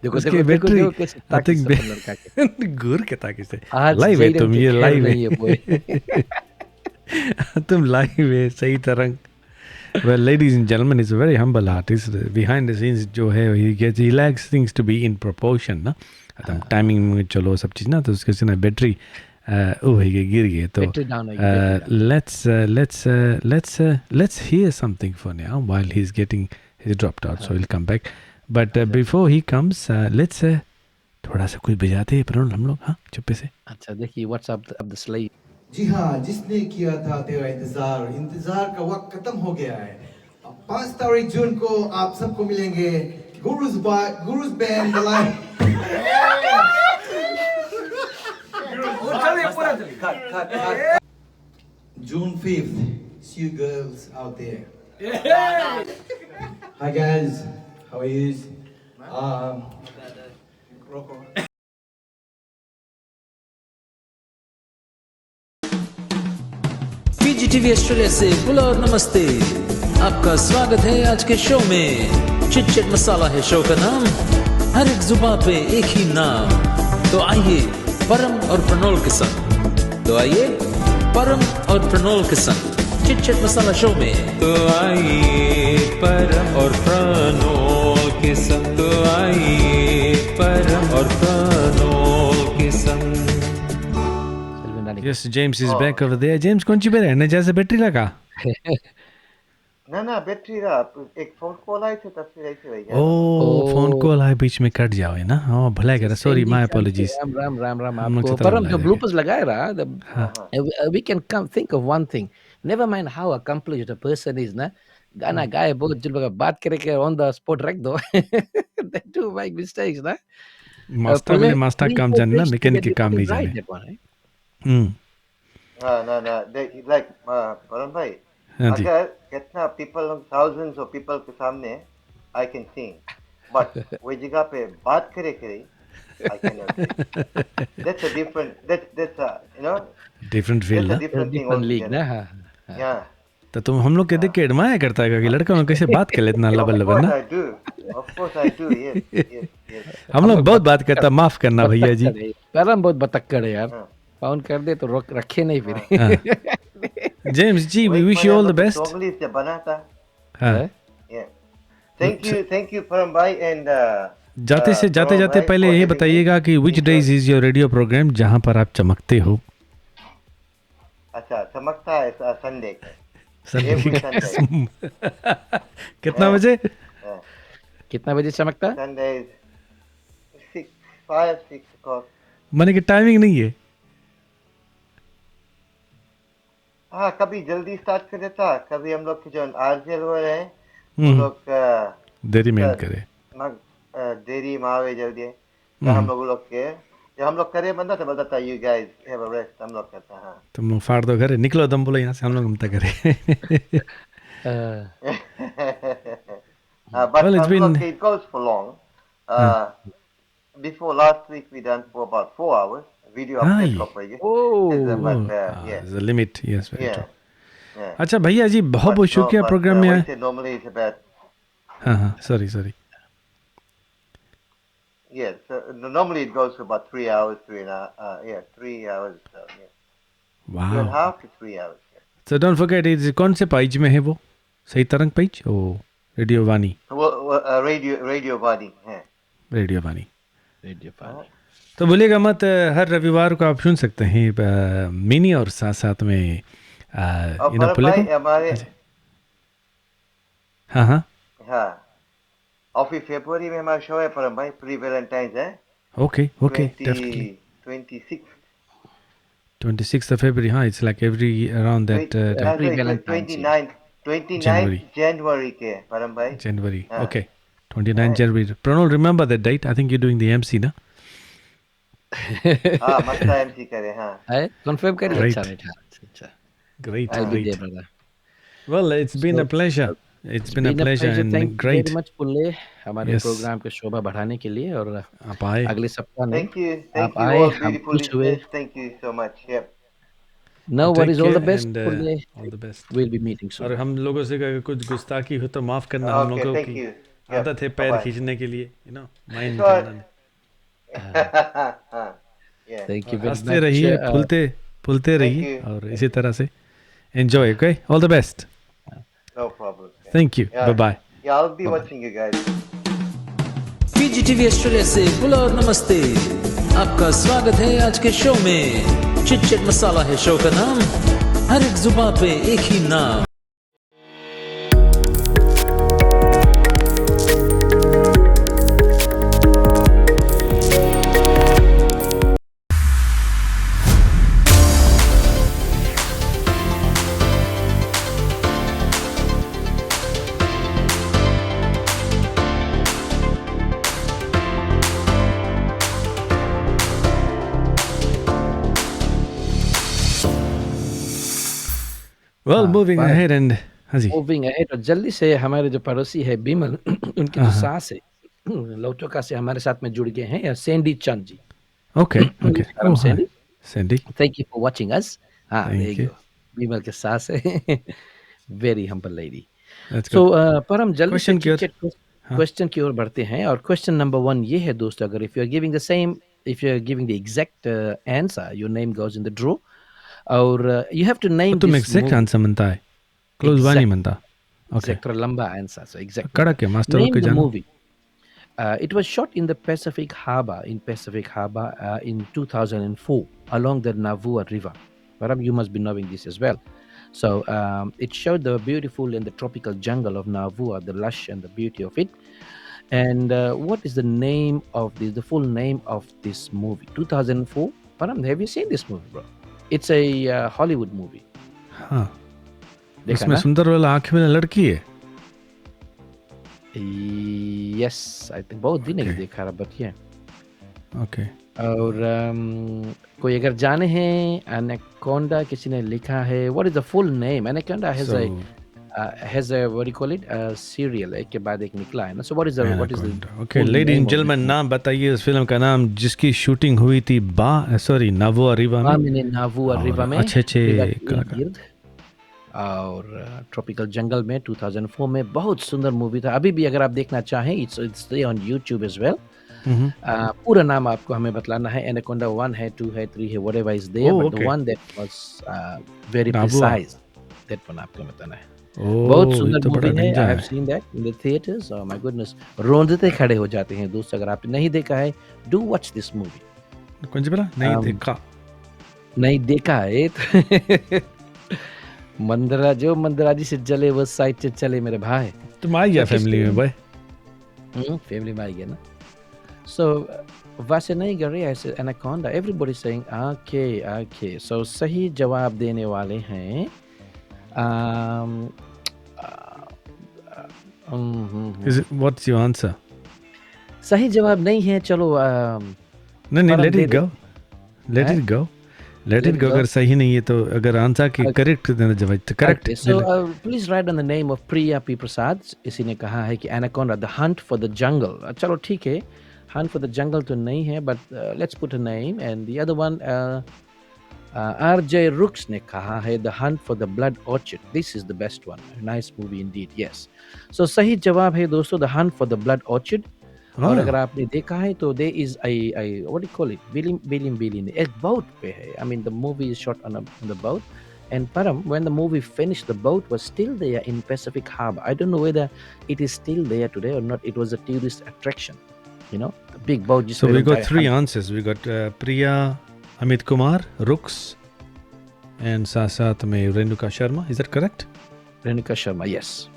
देखो उसकी देखो देखो बैटरी देखो कैसे I think ताकि से लड़का के घूर के ताकि से आज लाइव है जयराम तुम, के ये खैर लाइव नहीं है बोए। है तुम लाइव है सही तरह। Well, ladies and gentlemen, he's a very humble artist. Behind the scenes जो है he likes things to be in proportion ना। टाइमिंग में चलो सब चीज़ ना तो उसके से ना बैटरी गिर गई तो Battery down हो गई, let's hear something for now while he's dropped out, so he'll come back. But before he comes let's थोड़ा सा कुछ बजाते हैं प्रणल हम लोग, हाँ चुप्पे से. अच्छा देखिए व्हाट्सएप द स्लेव. जी हाँ, जिसने किया था तेरा इंतजार का वक्त खत्म हो गया है. 5 तारीख जून को आप सबको मिलेंगे gurus band live. June 5th, see you girls out there. Hi guys, how are you? Rocco. PGTV Australia से बुला और नमस्ते. आपका स्वागत है आज के शो में. चिट चैट मसाला है शो का नाम. हर एक जुबान पे एक ही नाम. तो आइए परम और प्रणोल के संग. तो आइए परम और प्रणोल के संग चिट चैट मसाला शो में. तो आइए परम और प्रणोल के संग. तो आइए परम और प्रणोल के संग. Yes, James is back over there. James कौन सी पे रहने जैसे बैटरी लगा? ना बैटरी रहा, एक फोन कॉल आई थी तब फिर ऐसे रह गया. ओह फोन कॉल आए बीच में कट जाओ है ना. ओह भला करा, सॉरी माय अपॉलॉजीज. राम हम लोग आपको. से तरह परम जो लगा ब्लूपर्स लगाया रहा, we can come think of one thing. Never mind how accomplished a person is ना. गाना गाए बहुत जिन लोग बात करे के on the spot रख दो. They do make mistakes ना. मास्टर ने मास्टर काम जानना, मैकेनिक के काम नहीं right जाने. that one, right? ना like परम भाई, हाँ जी. अगर कितना people, thousands of people के सामने I can sing, but वो जगह पे बात करे I cannot sing. That's a different, that's a, you know, different field that's a ना. different thing Different league altogether. ना. हाँ. Yeah. तो तुम हम लोग के देख के एडमायर करता है कि लड़का कैसे बात कर लेतना Of लबल लबल course ना. I do. Of course I do. Yes. हम लोग बहुत बात करता, माफ करना भैया जी. परम बहुत बतक्कड़ है यार. हाँ. फाउंड कर दे तो रखे नहीं फिर. James ji we wish you all the best. Songli से बना था. हाँ. Yeah. Thank you परम भाई and जाते परम जाते भाई पहले for ये having बताइएगा कि which me. Days is your radio programme जहाँ पर आप चमकते हो. अच्छा चमकता है संडे को. संडे Every के- Sunday. कितना बजे? कितना बजे चमकता? Sunday is 6 o'clock. माने कि टाइमिंग नहीं है. हाँ कभी जल्दी स्टार्ट कर देता, कभी हम लोग के जो आरजेल हो रहे हैं वो हम्म. लोग देरी में करे. देरी मावे जल्दी है. तो हम लोग के जो हम लोग करे बंदा तो बोलता था you guys have a rest. हम लोग करता हाँ. तुम लोग फाड़ दो घरे, निकलो दम बोलो यहाँ से, हम लोग घूमता करे. But Well, it's हम लोग been- के it goes for long. Before last week we done for about 4 hours. Video Aye. update coverage. But yeah. The limit, yes, very Yeah. true. Yeah. अच्छा भैया जी बहुत बहुत शुक्रिया प्रोग्राम में आए. Normally it's about हाँ sorry. yeah. So normally it goes for about 3 hours, 3 hours. So, yeah. 2.5 वाह. to 3 hours. So don't forget it कौन से पेज में है वो? सही तरंग पेज? ओ रेडियो वानी. Well, radio body. Yeah. Radio वानी. रेडियो पर. तो भूलिएगा मत, हर रविवार को आप सुन सकते हैं मिनी और साथ साथ में और यू नो परम भाई हमारे हाँ हाँ ऑफिस फरवरी में हमारा शो है परम भाई, प्री वैलेंटाइंस है. Okay definitely 26th of February. हाँ it's like every around that time. Pre-Valentine's Day. 29 January के परम भाई. January. हाँ. Okay. 29 January. Pranol, remember that date? I think you're doing the MC, na? हाँ मस्ता एमसी करे. हाँ है कंफर्म करिए. Great. अच्छा. Great. I'll be Great. there, brother. Well, it's been a pleasure. It's been a pleasure and Thank great. you very much पुल्ले हमारे Yes. Programme के शोभा बढ़ाने के लिए. और आप आए. अगले सप्ताह में thank you आप all आए, हम beautiful खुश हुए. listeners. Thank you so much. Yep. No Take worries, all the care best and, पुल्ले. all the best. We'll be meeting soon. और हम लोगों से अगर कुछ गुस्ताखी हो तो माफ करना. हम Okay, लोगों thank की you. Yep. आदत है पैर Bye-bye. खींचने के लिए, you know, माइंड Sure. करना. Yeah. Thank you very much. हंसते रहिए, फूलते रहिए you. और इसी तरह से enjoy. Okay, all the best. No problem. Thank you. Yeah. Bye bye. Yeah, I'll be watching you guys. PGTV Australia से बुला और नमस्ते. आपका स्वागत है आज के शो में. चिट चैट मसाला है शो का नाम. हर एक जुबान पे एक ही नाम. Well, हाँ, moving पर ahead and हाँ जी। मूविंग अहेड और जल्दी से हमारे जो पड़ोसी है बिमल उनकी जो हाँ, हाँ। सास है लौटोका से हमारे साथ में जुड़ गए हैं Sandy Chand ji. Okay, okay. नमस्कारम Oh, hi. Sandy, Sandy, thank you for watching us. हाँ, there thank you you. Go. Bimal के सास है very humble lady. That's so good. पर हम जल्दी से Question की ओर चिट-चैट हाँ, क्वेश्चन की ओर बढ़ते हैं और क्वेश्चन नंबर 1 ये है दोस्तों, अगर if you are giving the exact answer your name goes in the draw और यू हैव टू वो नेम तुम दिस एग्जैक्ट मूवी। आंसर मनता है, क्लोज वन ही एग्जैक्ट, मनता। ओके, एग्जैक्ट थोड़ा लंबा आंसर सो एग्जैक्ट मनता कड़क है, है। मास्टर नेम के द जानो। Movie. It was shot in the Pacific Harbor in 2004 along the Navua River. Param, you must be knowing this as well. So it showed the beautiful and the tropical jungle of Navua, the lush and the beauty of it. And what is the name of the full name of this movie? 2004. Param, have you seen this movie, bro? It's a Hollywood movie. हाँ, देखा उसमें ना? सुंदर वाला आंखें वाला लड़की है। Yes, I think बहुत दिन नहीं Okay. देखा रहा, but yeah. ओके, और कोई अगर जाने हैं एनाकोंडा किसी ने लिखा है what is the full name anaconda so has a what do call it serial एक के बाद एक निकला है ना so what is the anaconda. Okay, ladies and gentleman, नाम बताइए उस फिल्म का नाम जिसकी शूटिंग हुई थी नावो अरीवा में मैंने नावू और रिवा और में अच्छे रिवा अच्छे के कलाकार। इर्द और ट्रॉपिकल जंगल में 2004 में बहुत सुंदर मूवी था। अभी भी अगर आप देखना चाहें it's on YouTube as well. Hmm, पूरा नाम आपको हमें बतलाना है। एनाकोंडा 1 है, 2 है, 3 है, whatever is there, oh but the okay, one that was very नाबुआ। प्रिसाइज, दैट वन आपको बताना है। बहुत ओह, ये सुंदर तो बड़ा मूवी है। गंजा आई हैव है। Seen that in the theatres. Oh my goodness, रोंदते खड़े हो जाते हैं दोस्त। अगर आपने नहीं देखा है, डू वॉच दिस मूवी। कौन सी बला नहीं um, देखा। नहीं देखा है तो मंदरा जो मंदराजी से जले वो साइड से चले मेरे भाई। तुम आई जा तो फैमिली में भाई। फैमिली में आ गया ना। सो वैसे नहीं कर रही ऐसे Anaconda everybody saying okay okay. So सही जवाब देने वाले हैं Is it, what's your answer? सही जवाब नहीं है। चलो नहीं नहीं, परम लेट दे इट दे। गो, लेट हैं? It go, let Let it it go. go. अगर सही नहीं है तो अगर आंसर की Okay. करेक्ट देना जवाब तो correct. Okay, so please write down the name of Priya P. Prasad. इसी ने कहा है कि anaconda the hunt for the jungle. चलो ठीक है, हंट फॉर द जंगल तो नहीं है, but let's put a name. And the other one RJ रुक्स ने कहा है the hunt for the blood orchid. This is the best one, nice movie indeed. Yes, so सही जवाब है दोस्तों the hunt for the blood orchid. और अगर आपने देखा है तो they is I what do call it बिलिम ने एक बोट पे है। I mean the movie is shot on the boat and परम when the movie finished the boat was still there in Pacific Harbour. I don't know whether it is still there today और not. It was a tourist attraction, you know, the big boat. So we got three answers. We got Priya, Amit Kumar, Rooks, and साथ में Renuka Sharma. Is that correct? Renuka Sharma, yes.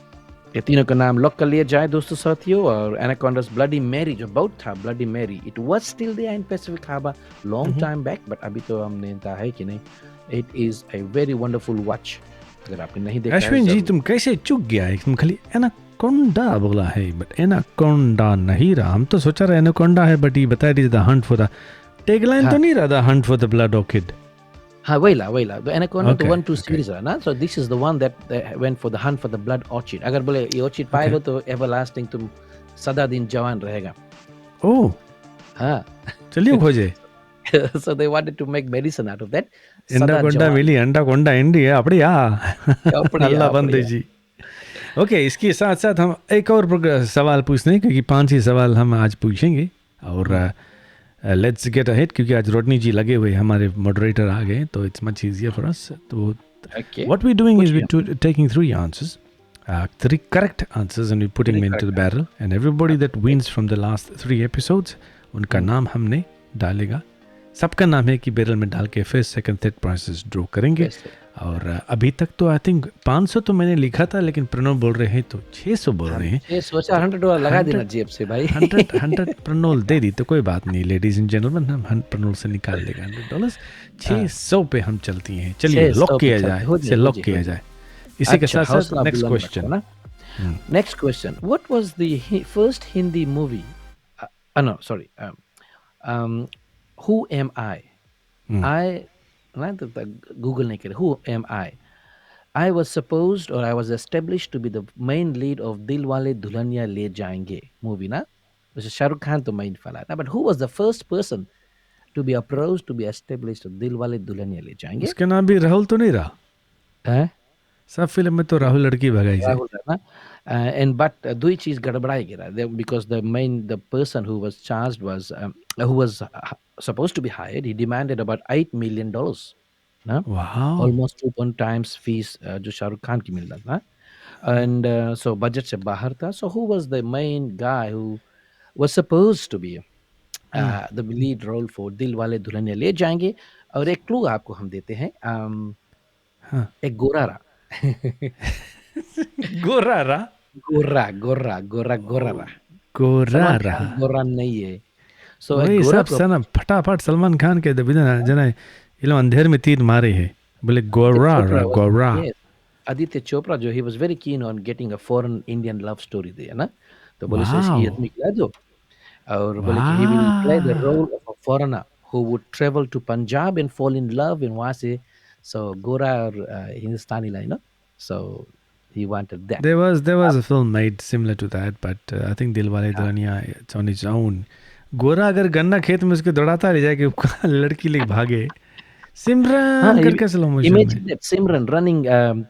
ये तीनों का नाम lock कर लिया जाए दोस्तों साथियों। और एनाकोंडास ब्लडी मैरी जो बोट था, bloody Mary, it was still there in Pacific Harbour long time back, but अभी तो हमने कहा है कि नहीं। It is a very wonderful watch. अगर आपने नहीं देखा है अश्विन जी जरूर। तुम कैसे चूक गया है? तुम खाली एनाकोंडा बोला है, बट एनाकोंडा नहीं रहा। हम तो सोचा रहे एनाकोंडा है, बट ये बता रही the hunt for the tagline तो हाँ। नहीं रहा the hunt for the blood orchid. हाँ वही द एनाकोंडा तो Okay, 1 2 okay. सीरीज है ना। So this is the one that went for the hunt for the blood orchid. अगर बोले ये ऑर्चिड पाए Okay. लो तो एवरलास्टिंग, तुम सदा दिन जवान रहेगा। ओह, हाँ। चलिए खोजे So they wanted to make medicine out of that. Anaconda मिली, एंडाकोंडा इंडी है அப்படியா? அப்படியா, अल्लाह बंदे அப்படியா। जी। ओके, इसके साथ साथ हम एक और सवाल पूछते हैं, क्योंकि 5 ही सवाल हम आज पूछेंगे। और लेट्स गेट अहेड, क्योंकि आज रोडनी जी लगे हुए, हमारे मॉडरेटर आ गए, तो it's much easier for us. तो Okay. what we're doing is Push we're taking 3 answers, 3 correct answers, and we're putting them into the barrel, and everybody that wins from the last 3 episodes, उनका नाम हमने डालेगा। सबका नाम है कि barrel में डाल के first second third prizes draw करेंगे। Yes, sir. और अभी तक तो आई थिंक 500 तो मैंने लिखा था, लेकिन प्रणव बोल रहे हैं तो 600 बोल रहे हैं। ये सोचा $100 लगा देना 100 जेब से भाई। 100 प्रणोल दे दी तो कोई बात नहीं, लेडीज एंड जेंटलमैन, हम प्रणोल से निकाल देगा $100। 600 पे हम चलती हैं। चलिए 600 लॉक किया पे जाए, हो जाए, इसे हो लॉक जाए, किया हो जाए। इसी के अच्छा, साथ हौसला साथ नेक्स्ट बुलंद क्वेश्चन। रखो ना। Next question. What was the first Hindi movie? No, sorry. Who am I? I, ना तो गूगल नहीं करे। Who am I? I was supposed or I was established to be the main lead of Dilwale Dulhania Le Jayenge movie, na? Which is Shah Rukh Khan to main fella. Na? But who was the first person to be approached to be established of Dilwale Dulhania Le Jayenge? उसका नाम भी राहुल तो नहीं रहा? Huh? सब film में तो राहुल लड़की भगाई से. Rahul Rana. And but दुई चीज गड़बड़ाई गिरा because the person who was charged was who was supposed to be hired. He demanded about $8 million. ना? Wow. Almost 2 times fees जो शाहरुख खान की मिल रहा था. And so budget से बाहर था. So who was the main guy who was supposed to be the lead role for दिल वाले दुल्हनिया ले जाएंगे? और एक क्लू आपको हम देते हैं. एक गोरा रहा. गोरा रहा? गोरा रहा. गोरा रहा. गोरा नहीं है. So वही सब सना फटाफट सलमान खान के जना ये लोग अंधेर में तीर मारे हैं. बोले गोरा. Yes. Aditya Chopra जो he was very keen on getting a foreign Indian love story there ना. तो बोले से इसकी आदमी खिला दो. और बोले कि he will play the role of a foreigner who would travel to Punjab and fall in love and वहाँ से so गोरा और हिंदुस्तानी line, no? So he wanted that. There was a film made similar to that, but I think Dilwale Dulhania it's on its own. गोरा अगर गन्ना खेत में उसके दौड़ाता रह जाए कि लड़की लेके भागे. Simran करके slow motion में. Imagine that Simran running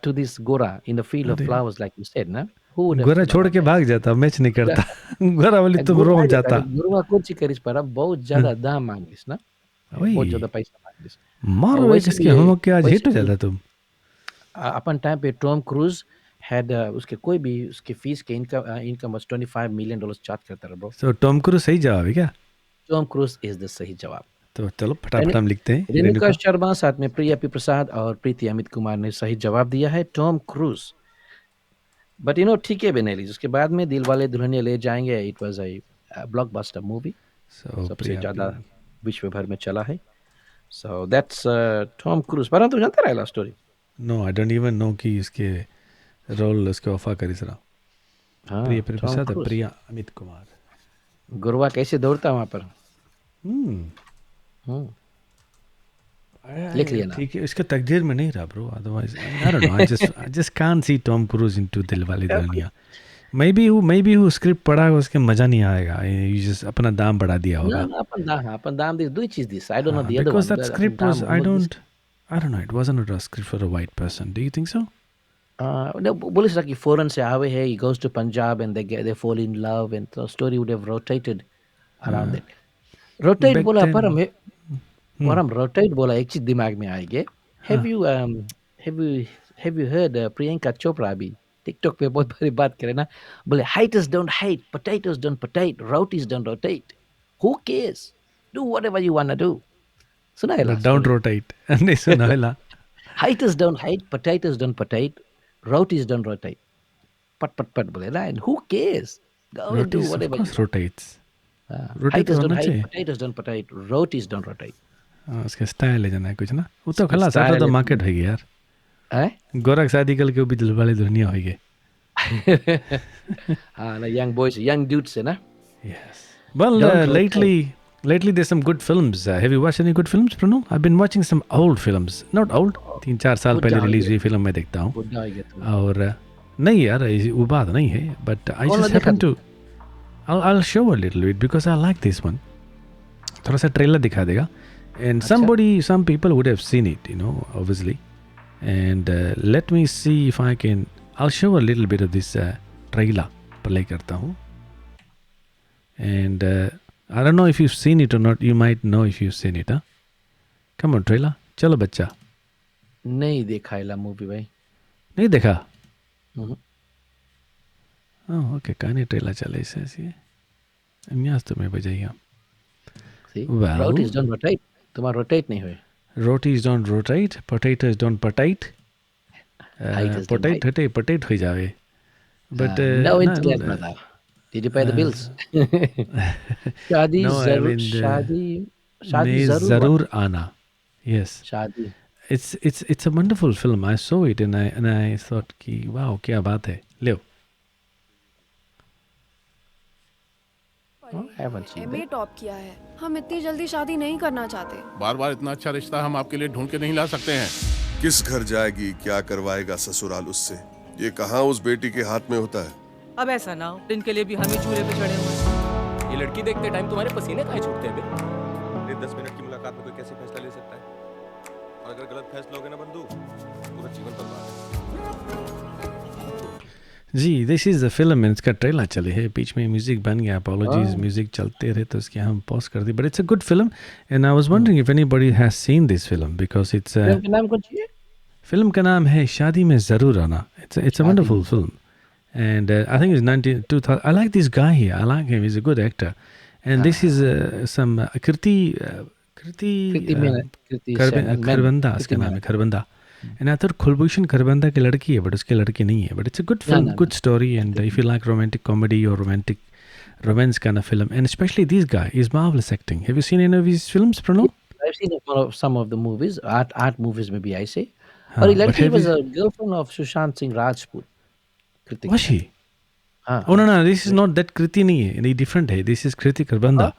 to this Gora in the field of flowers like you said, ना? Who would have गोरा छोड़ के भाग जाता, मैच नहीं करता. गोरा वाली तो रोम जाता. गोरा को चिकरिस पर बहुत ज्यादा दाम मांगिस ना. बहुत ज्यादा पैसा मांगिस. मारो इसके हम के आज हिट हो जाता तुम. अपन टाइम पे टॉम क्रूज had उसके कोई भी उसके फीस के इनकम was $25 million चार्ज करता रहा ब्रो. So टॉम क्रूज सही जवाब है क्या? टॉम क्रूज इज द सही जवाब. तो चलो फटाफट हम लिखते हैं. रेणुका शर्मा साथ में प्रिया पी प्रसाद और प्रीति अमित कुमार ने सही जवाब दिया है Tom cruise. But you know ठीक है बेनेली उसके बाद में दिल वाले Dulhania Le Jayenge it was a blockbuster movie. सबसे ज्यादा विश्व भर में चला है. So that's Tom Cruise. पर तो जानता रहा story? No I don't even know कि इसके रोल उसके ऑफर करी सरा. प्रिया पी प्रसाद प्रिया अमित कुमार. गुरुआ कैसे दौड़ता वहां पर? लिख लिया ना. ठीक है इसका तकदीर में नहीं रहा bro. Otherwise I don't no I just can't see Tom cruise into Dilwale Dulhania. May be who script पढ़ा उसके मजा नहीं आएगा. यू जस्ट अपना दाम बढ़ा दिया होगा. अपन दाम दिस दो चीज this. I don't know the other because that script was I don't know it wasn't a script for a white person. Do you think so? No, बोले सर कि फॉरेन से आवे है. He goes to Punjab and they fall in love and the story would have rotated around it. Rotate Back बोला then- पर हम rotate बोला एक चीज दिमाग में आएगी. Have you heard Priyanka Chopra अभी टिकटॉक पे बहुत बड़ी बात करे ना. बोले haters don't hate, potatoes don't potate, rotis don't rotate. Who cares? Do whatever you wanna do. सुना है last Don't story? rotate. नहीं सुना है. Haters don't hate, potatoes don't potate, rotis don't rotate. Pat बोले ना. And who cares? Go and do Rotates, of whatever. course rotates. rotate Haters don't होना hate, चाहिए. potatoes don't potate, rotis don't rotate. उसका style है जाना कुछ ना. वो तो उसका खला style सारा तो है. मार्केट है यार. Eh? गोरा शादी कल के भी दिलवाले दुल्हनिया होगी. हाँ ना young boys, young dudes है ना. Yes. Well, Don't lately there's some good films. Have you watched any good films, Bruno? I've been watching some old films. Not old. 3-4 साल Good पहले job, रिलीज yeah. हुई film मैं देखता हूँ. बुढ़ा हो गया तू. और नहीं यार वो बात नहीं है. But I कौन just देखा happen to. I'll show a little bit because I like this one. थोड़ा सा ट्रेलर दिखा देगा. And some people would have seen it, you know, obviously. And let me see if I can. I'll show a little bit of this trailer. Play करता हूँ. And I don't know if you've seen it or not. You might know if you've seen it, huh? Come on, trailer. चलो बच्चा. नहीं देखा है ला movie भाई. नहीं देखा? हम्म. Oh, okay. कहानी ट्रेलर चले इसे ऐसी. अन्यास तुम्हें बजाइए. See? Well- Rotis don't rotate. तुम्हारा rotate नहीं हुए. Rotis don't rotate. Potatoes don't potate. Haters don't Potate हटे potate हो जावे. But no ना- internet brother. Did you pay the bills? शादी No, I जरूर mean the- शादी नहीं, जरूर जरूर आना. Yes. शादी. It's a wonderful film. I saw it and I thought कि wow क्या बात है. ले. haven't seen MA that. Top किया है. हम इतनी जल्दी शादी नहीं करना चाहते. बार बार इतना अच्छा रिश्ता हम आपके लिए ढूंढ के नहीं ला सकते हैं. किस घर जाएगी, क्या करवाएगा ससुराल उससे, ये कहाँ उस बेटी के हाथ में होता है। अब ऐसा ना हो इनके लिए भी हम ही चूल्हे पे चढ़े हुए हैं। ये लड़की देखते टाइम तुम्हारे पसीने काहे छूटते हैं बे? 10 मिनट की मुलाकात में कोई कैसे फैसला ले सकता है? और अगर गलत फैसला हो गया ना बंधु, पूरा जीवन बर्बाद है। जी, this is the film and इसका ट्रेलर चले है, बीच में म्यूजिक बन गया, अपॉलॉजीज, म्यूजिक चलते रहे तो इसके हम पॉज कर दी, but it's a good film and I was wondering if anybody has seen this film because it's film का नाम कौन सी है? फिल्म का नाम है शादी में ज़रूर आना। It's a wonderful film and I think it's 2000। I like this guy here, I like him, he is a good actor and this is some Kriti Kharbanda, इसका नाम है Kharbanda. And I thought Kulbhushan Kharbanda की लड़की है, but उसकी लड़की नहीं है. But it's a good film, good story, and if you like romantic comedy or romantic romance kind of film, and especially this guy, is marvelous acting. Have you seen any of his films, Pranav? I've seen some of the movies, art movies maybe I say. हाँ, और ये but लड़की have was you- a girlfriend of Sushant Singh Rajput. Kritik. Was she? हाँ. Oh no, this is not that Kriti नहीं है, ये different है. This is Kriti Kharbanda.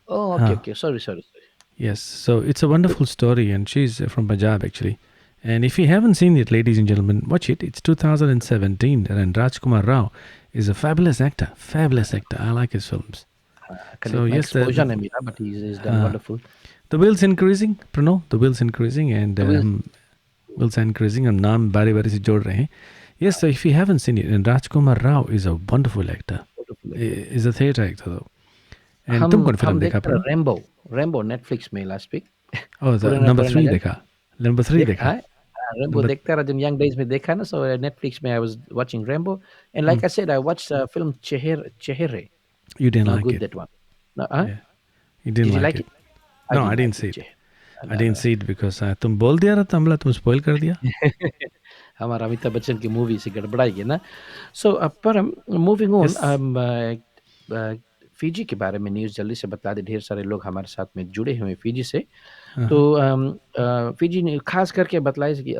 Oh, okay. Sorry. Yes, so it's a wonderful story, and she's from Punjab actually. And if you haven't seen it, ladies and gentlemen, watch it. It's 2017, and Rajkumar Rao is a fabulous actor. I like his films. So yes, exposure नहीं मिला, but he's done wonderful. The will's increasing, Pranav. The will's increasing, and will's increasing. हम नाम बारी से जोड़ रहे हैं. Yes, so if you haven't seen it, and Rajkumar Rao is a wonderful actor. Is a theatre actor though. And तुम कौन film देखा Pranav? Rambo Netflix में last week. Oh, number 3 देखा. Number 3 देखा. Rambo देखता रहा जब young days में देखा ना, so Netflix में I was watching Rambo, and like I said, I watched film Chehere. You didn't Not like good it. that one. No, huh? Yeah. You didn't Did you like like it. it? No, I didn't see it. I didn't see it because तुम बोल दिया रहा था हमला, तुम spoil कर दिया. हमारा अमिताभ बच्चन की मूवी से गड़बड़ाई गई ना. So पर मूविंग ऑन, फिजी के बारे में न्यूज़ जल्दी से बता दे. ढेर सारे लोग हमारे साथ में जुड़े हुए हैं फिजी से. तो फिजी ने खास करके बतलाया कि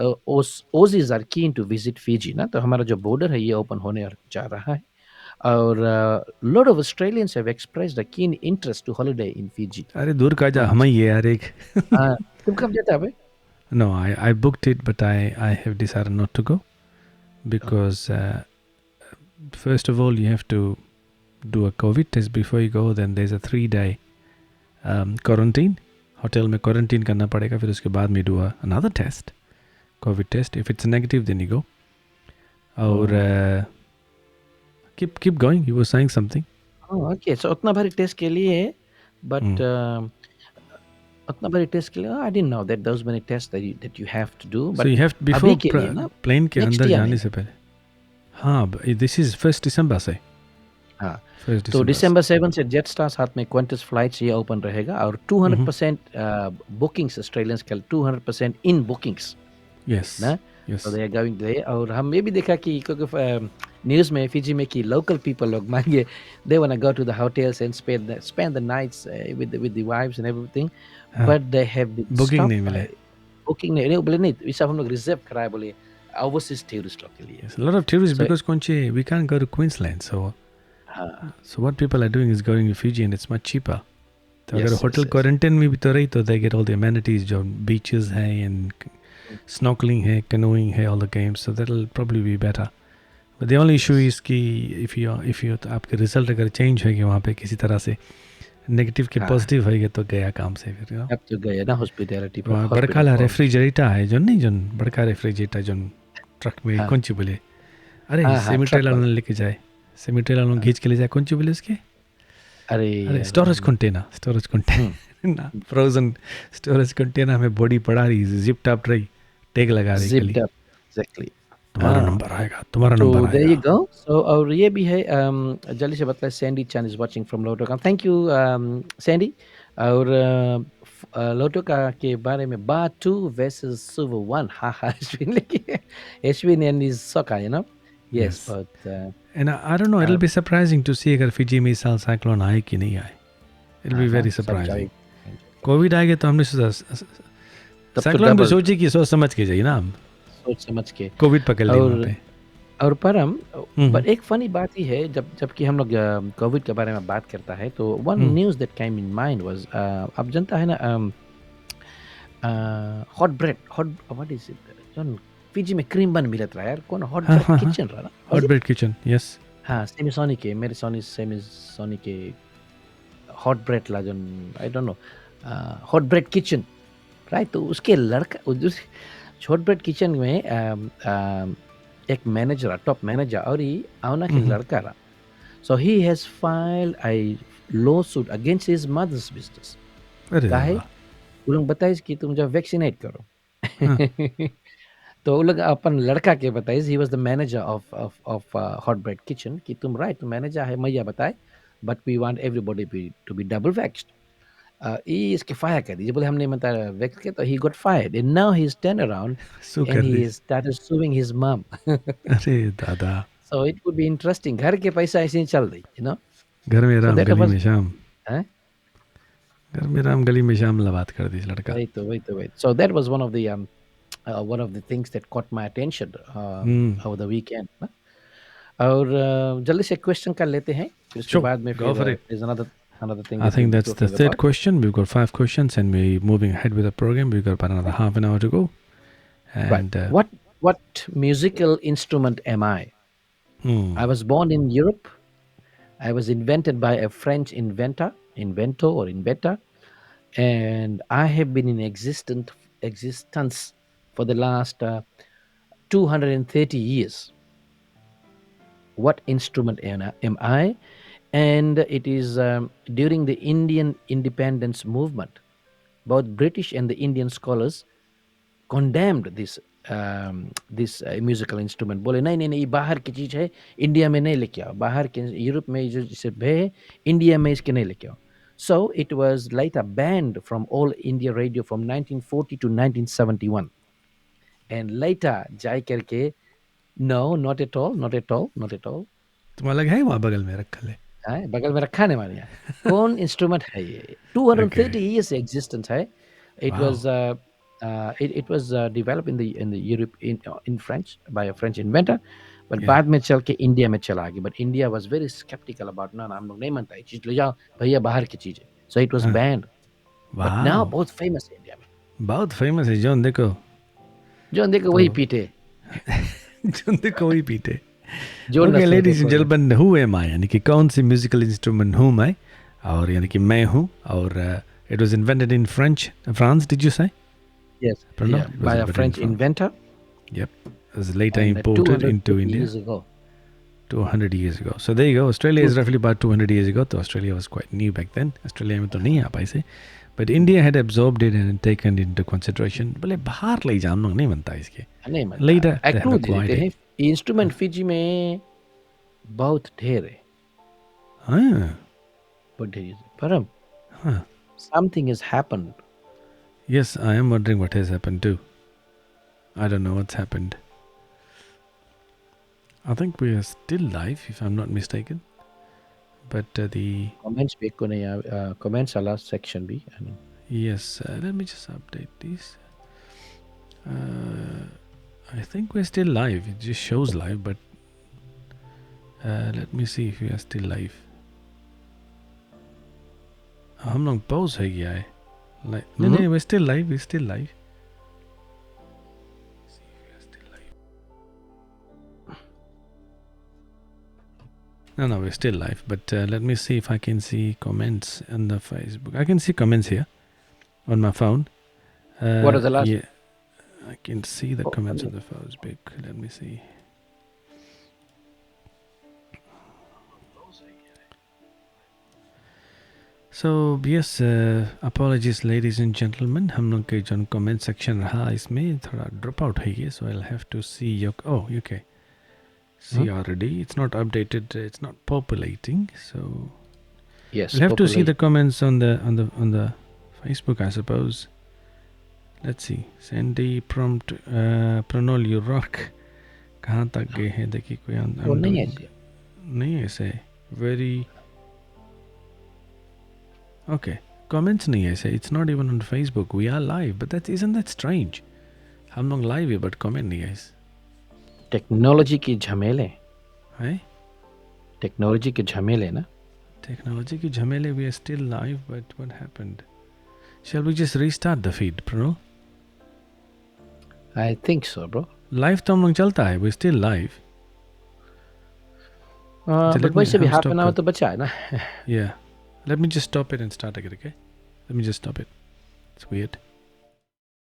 Aussies are keen to visit Fiji ना. तो हमारा जो बॉर्डर है ये ओपन होने जा रहा है, और lot of Australians have expressed a keen interest to holiday in Fiji. अरे दूर का जा, हम ही है यार एक. तुम कब जाता है भाई? No, I booked it, but I have decided not to go because first of all you have to do a COVID test before you go. Then there's a 3-day quarantine. Hotel में quarantine करना पड़ेगा, फिर उसके बाद में do another test, COVID test. If it's negative, then you go. और keep going. You were saying something. Oh, okay. So उतना भारी टेस्ट के लिए, but उतना भारी टेस्ट के लिए, I didn't know that those many tests that you have to do. So you have before plane के अंदर जाने से पहले. हाँ, this is 1st December से. हाँ. 1st तो December. दिसंबर 7 से जेट स्टार साथ में क्वांटस फ्लाइट्स ये ओपन रहेगा, और 200% बुकिंग्स ऑस्ट्रेलियंस के 200% इन बुकिंग्स Yes. ना. Yes. So they are going there. और हम ये भी देखा कि क्योंकि न्यूज़ में फिजी में कि लोकल पीपल लोग मांगे, they wanna go to the hotels and spend the nights with the wives and everything, but they have been Booking stopped नहीं by- मिले. Booking नहीं बोले नहीं, ये सब हम लोग रिजर्व कराए बोले ओवरसीज टूरिस्ट लोग के लिए. Yes, a lot of tourists So- because Conche, we can't go to Queensland, so what people are doing is going to Fiji and it's much cheaper. तो Yes, अगर yes, होटल yes. क्वारंटाइन में भी तो रही तो they get all the amenities, जो beaches है and snorkeling है, canoeing है, all the games, so that'll probably be better. But the only issue is कि if you आपके रिजल्ट अगर चेंज होगी वहाँ पे किसी तरह से नेगेटिव के पॉजिटिव होगी तो गया काम से फिर. अब तो गए ना हॉस्पिटैलिटी पर. वहाँ बड़का ला रेफ्रिजरेटर है जो नहीं, जो बड़का रेफ्रिजरेटर जो ट्रक में कौन सी बोले, अरे सेमिट्री लाना लेके जाए, सेमिट्री लाना खींच के ले जाए, कौन सी बोले उसके, अरे स्टोरेज कंटेनर ना, फ्रोजन स्टोरेज कंटेनर में बॉडी पड़ा रही, जिप टप रही, टैग लगा रही, zipped up exactly. तुम्हारा नंबर आएगा, तुम्हारा So नंबर there you आएगा. go. So और ये भी है, जल्दी से बताए, Sandy Chan is watching from Lautoka. Thank you Sandy. और लोटोका के बारे में बाटू वर्सेस सुवर 1. हाँ अश्विन लेके अश्विन एंड इज सोका, you know. Yes, but And I don't know, it'll be surprising to see अगर फिजी में इस साल साइक्लोन आए कि नहीं आए. It'll be very surprising. Covid आएगा तो हमने सोचा साइक्लोन भी सोची कि सोच समझ के जाइए ना, हम सोच समझ के कोविड पकड़ लिए वहाँ पे. और पर एक फनी बात ही है, जबकि हम लोग कोविड के बारे में बात करता है, तो one news that came in mind was, अब जनता है ना, hot bread, hot what is it, zone PG में क्रीम बन मिलत रहा यार, कौन हॉट हाँ ब्रेड हाँ हाँ किचन रहा ना, हॉट ब्रेड किचन यस हाँ सेमी के मेरे सेमी के हॉट ब्रेड ला जोन I don't know, hot bread kitchen right. तो उसके लड़का हॉट ब्रेड किचन में एक मैनेजर टॉप मैनेजर और ही आउना के लड़का रहा। So he has filed a lawsuit against his mother's business। अरे काहे वाह वो लोग बताइस कि तुम जब वैक्सीनेट करो हाँ तो वो लोग अपन लड़का के बताइस he was the manager of hot bread kitchen कि तुम राइट तुम मैनेजर है मैया बताए but we want everybody to be double vaxxed. ये इसके फायर कर दीजिए बोले हमने मतलब वैक्स किया तो he got fired and now he is turn around sue and कर ही दी is started suing his mom। अरे दादा so it would be interesting, घर के पैसा ऐसे ही चल रही यू नो। घर में सो राम दैट गली वाज में शाम हैं घर में राम गली में शाम लबात कर दी इस लड़का wait. So that was one of the things that caught my attention over the weekend ना? और जल्दी से क्वेश्चन कर लेते हैं फिर उसके Sure, बाद में go फिर for it. there's another thing I that we'll think be that's the talking third about. question. We've got 5 questions and we're moving ahead with the program. We've got about another half an hour to go. And Right. What musical instrument am I? I was born in Europe. I was invented by a French inventor, and I have been in existence for the last 230 years. What instrument am I? And it is during the Indian independence movement. Both British and the Indian scholars condemned this musical instrument. बोले नहीं नहीं नहीं ये बाहर की चीज है, India में नहीं लेके आओ, बाहर के यूरोप में जो जिसे है इंडिया में इसके नहीं लेके आओ। So it was later banned from all India radio from 1940 to 1971, and later जाए करके no, not at all. तुम्हारा लग है वहाँ बगल में रखा ले बगल में रखा है हमारे यहाँ। कौन इंस्ट्रूमेंट है ये? 230 years existence है। It Wow. was it was developed in the Europe in French by a French inventor, but बाद में चल के इंडिया में चला गया। But India was very skeptical about ना हम लोग नहीं मानता ये चीज ले जाओ भैया बाहर की चीज है। So it was banned. But now Wow. बहुत famous है इंडिया में। बहुत फेमस है जॉन देखो जो देखो वही पीटे। जॉन देखो वही पीटे जो ओके नस्ल लेडीज देखो। एंड जेंटलमैन हु एम आई यानी कि कौन सी म्यूजिकल इंस्ट्रूमेंट हूँ मैं और यानी कि मैं हूँ और it was invented in France did you से Yes, Pranav, yeah, it was by a invented in French France. inventor. Yep. It was later and imported 250 into India years ago. 200 years ago. So there you go. Australia is roughly about 200 years ago. So Australia was quite new back then. Australia में तो नहीं आ पाई से. But India had absorbed it and taken it into consideration. बोले बाहर ले जाओ हम लोग नहीं बनता इसके. नहीं मानता। Later they have एक्लू देते acquired हैं it. इंस्ट्रूमेंट फिजी में बहुत ढेर है। हाँ. बहुत ढेर है। परम Huh. something has happened। Yes, I am wondering what has happened too. I don't know what's happened. I think we are still live, if I'm not mistaken. But the comments भी को नहीं कमेंट्स वाला section भी yes, let me just update these. I think we're still live. It just shows live, but let me see if we are still live. हम लोग pause है गया है. नहीं नहीं, we're still live. We're still live. No, we're still live. But let me see if I can see comments on the Facebook. I can see comments here on my phone. What are the last? Yeah, I can see the comments on the Facebook. Let me see. So yes, apologies ladies and gentlemen. हम लोग के जो comment section रहा इसमें थोड़ा drop out है ये, so I'll have to see your okay. See already, it's not updated. It's not populating, so Yes, we'll have to see the comments on the Facebook, I suppose. Let's see. Sandy prompt Pranol, you rock. कहाँ तक गए हैं देखिए कोई वो नहीं है जी। नहीं है ऐसे very okay comments नहीं है ऐसे. It's not even on Facebook. We are live, but isn't that strange? हम लोग live है but comment नहीं है. टेक्नोलॉजी की झमेले है टेक्नोलॉजी के झमेले ना technology की झमेले. We are still live, but what happened? Shall we just restart the feed, Prano? I think so, bro. Life तो हम लोग चलता है, we still live. But वैसे भी half an hour तो बचा है ना. Yeah. Let me just stop it and start again, okay? Let me just stop it. It's weird.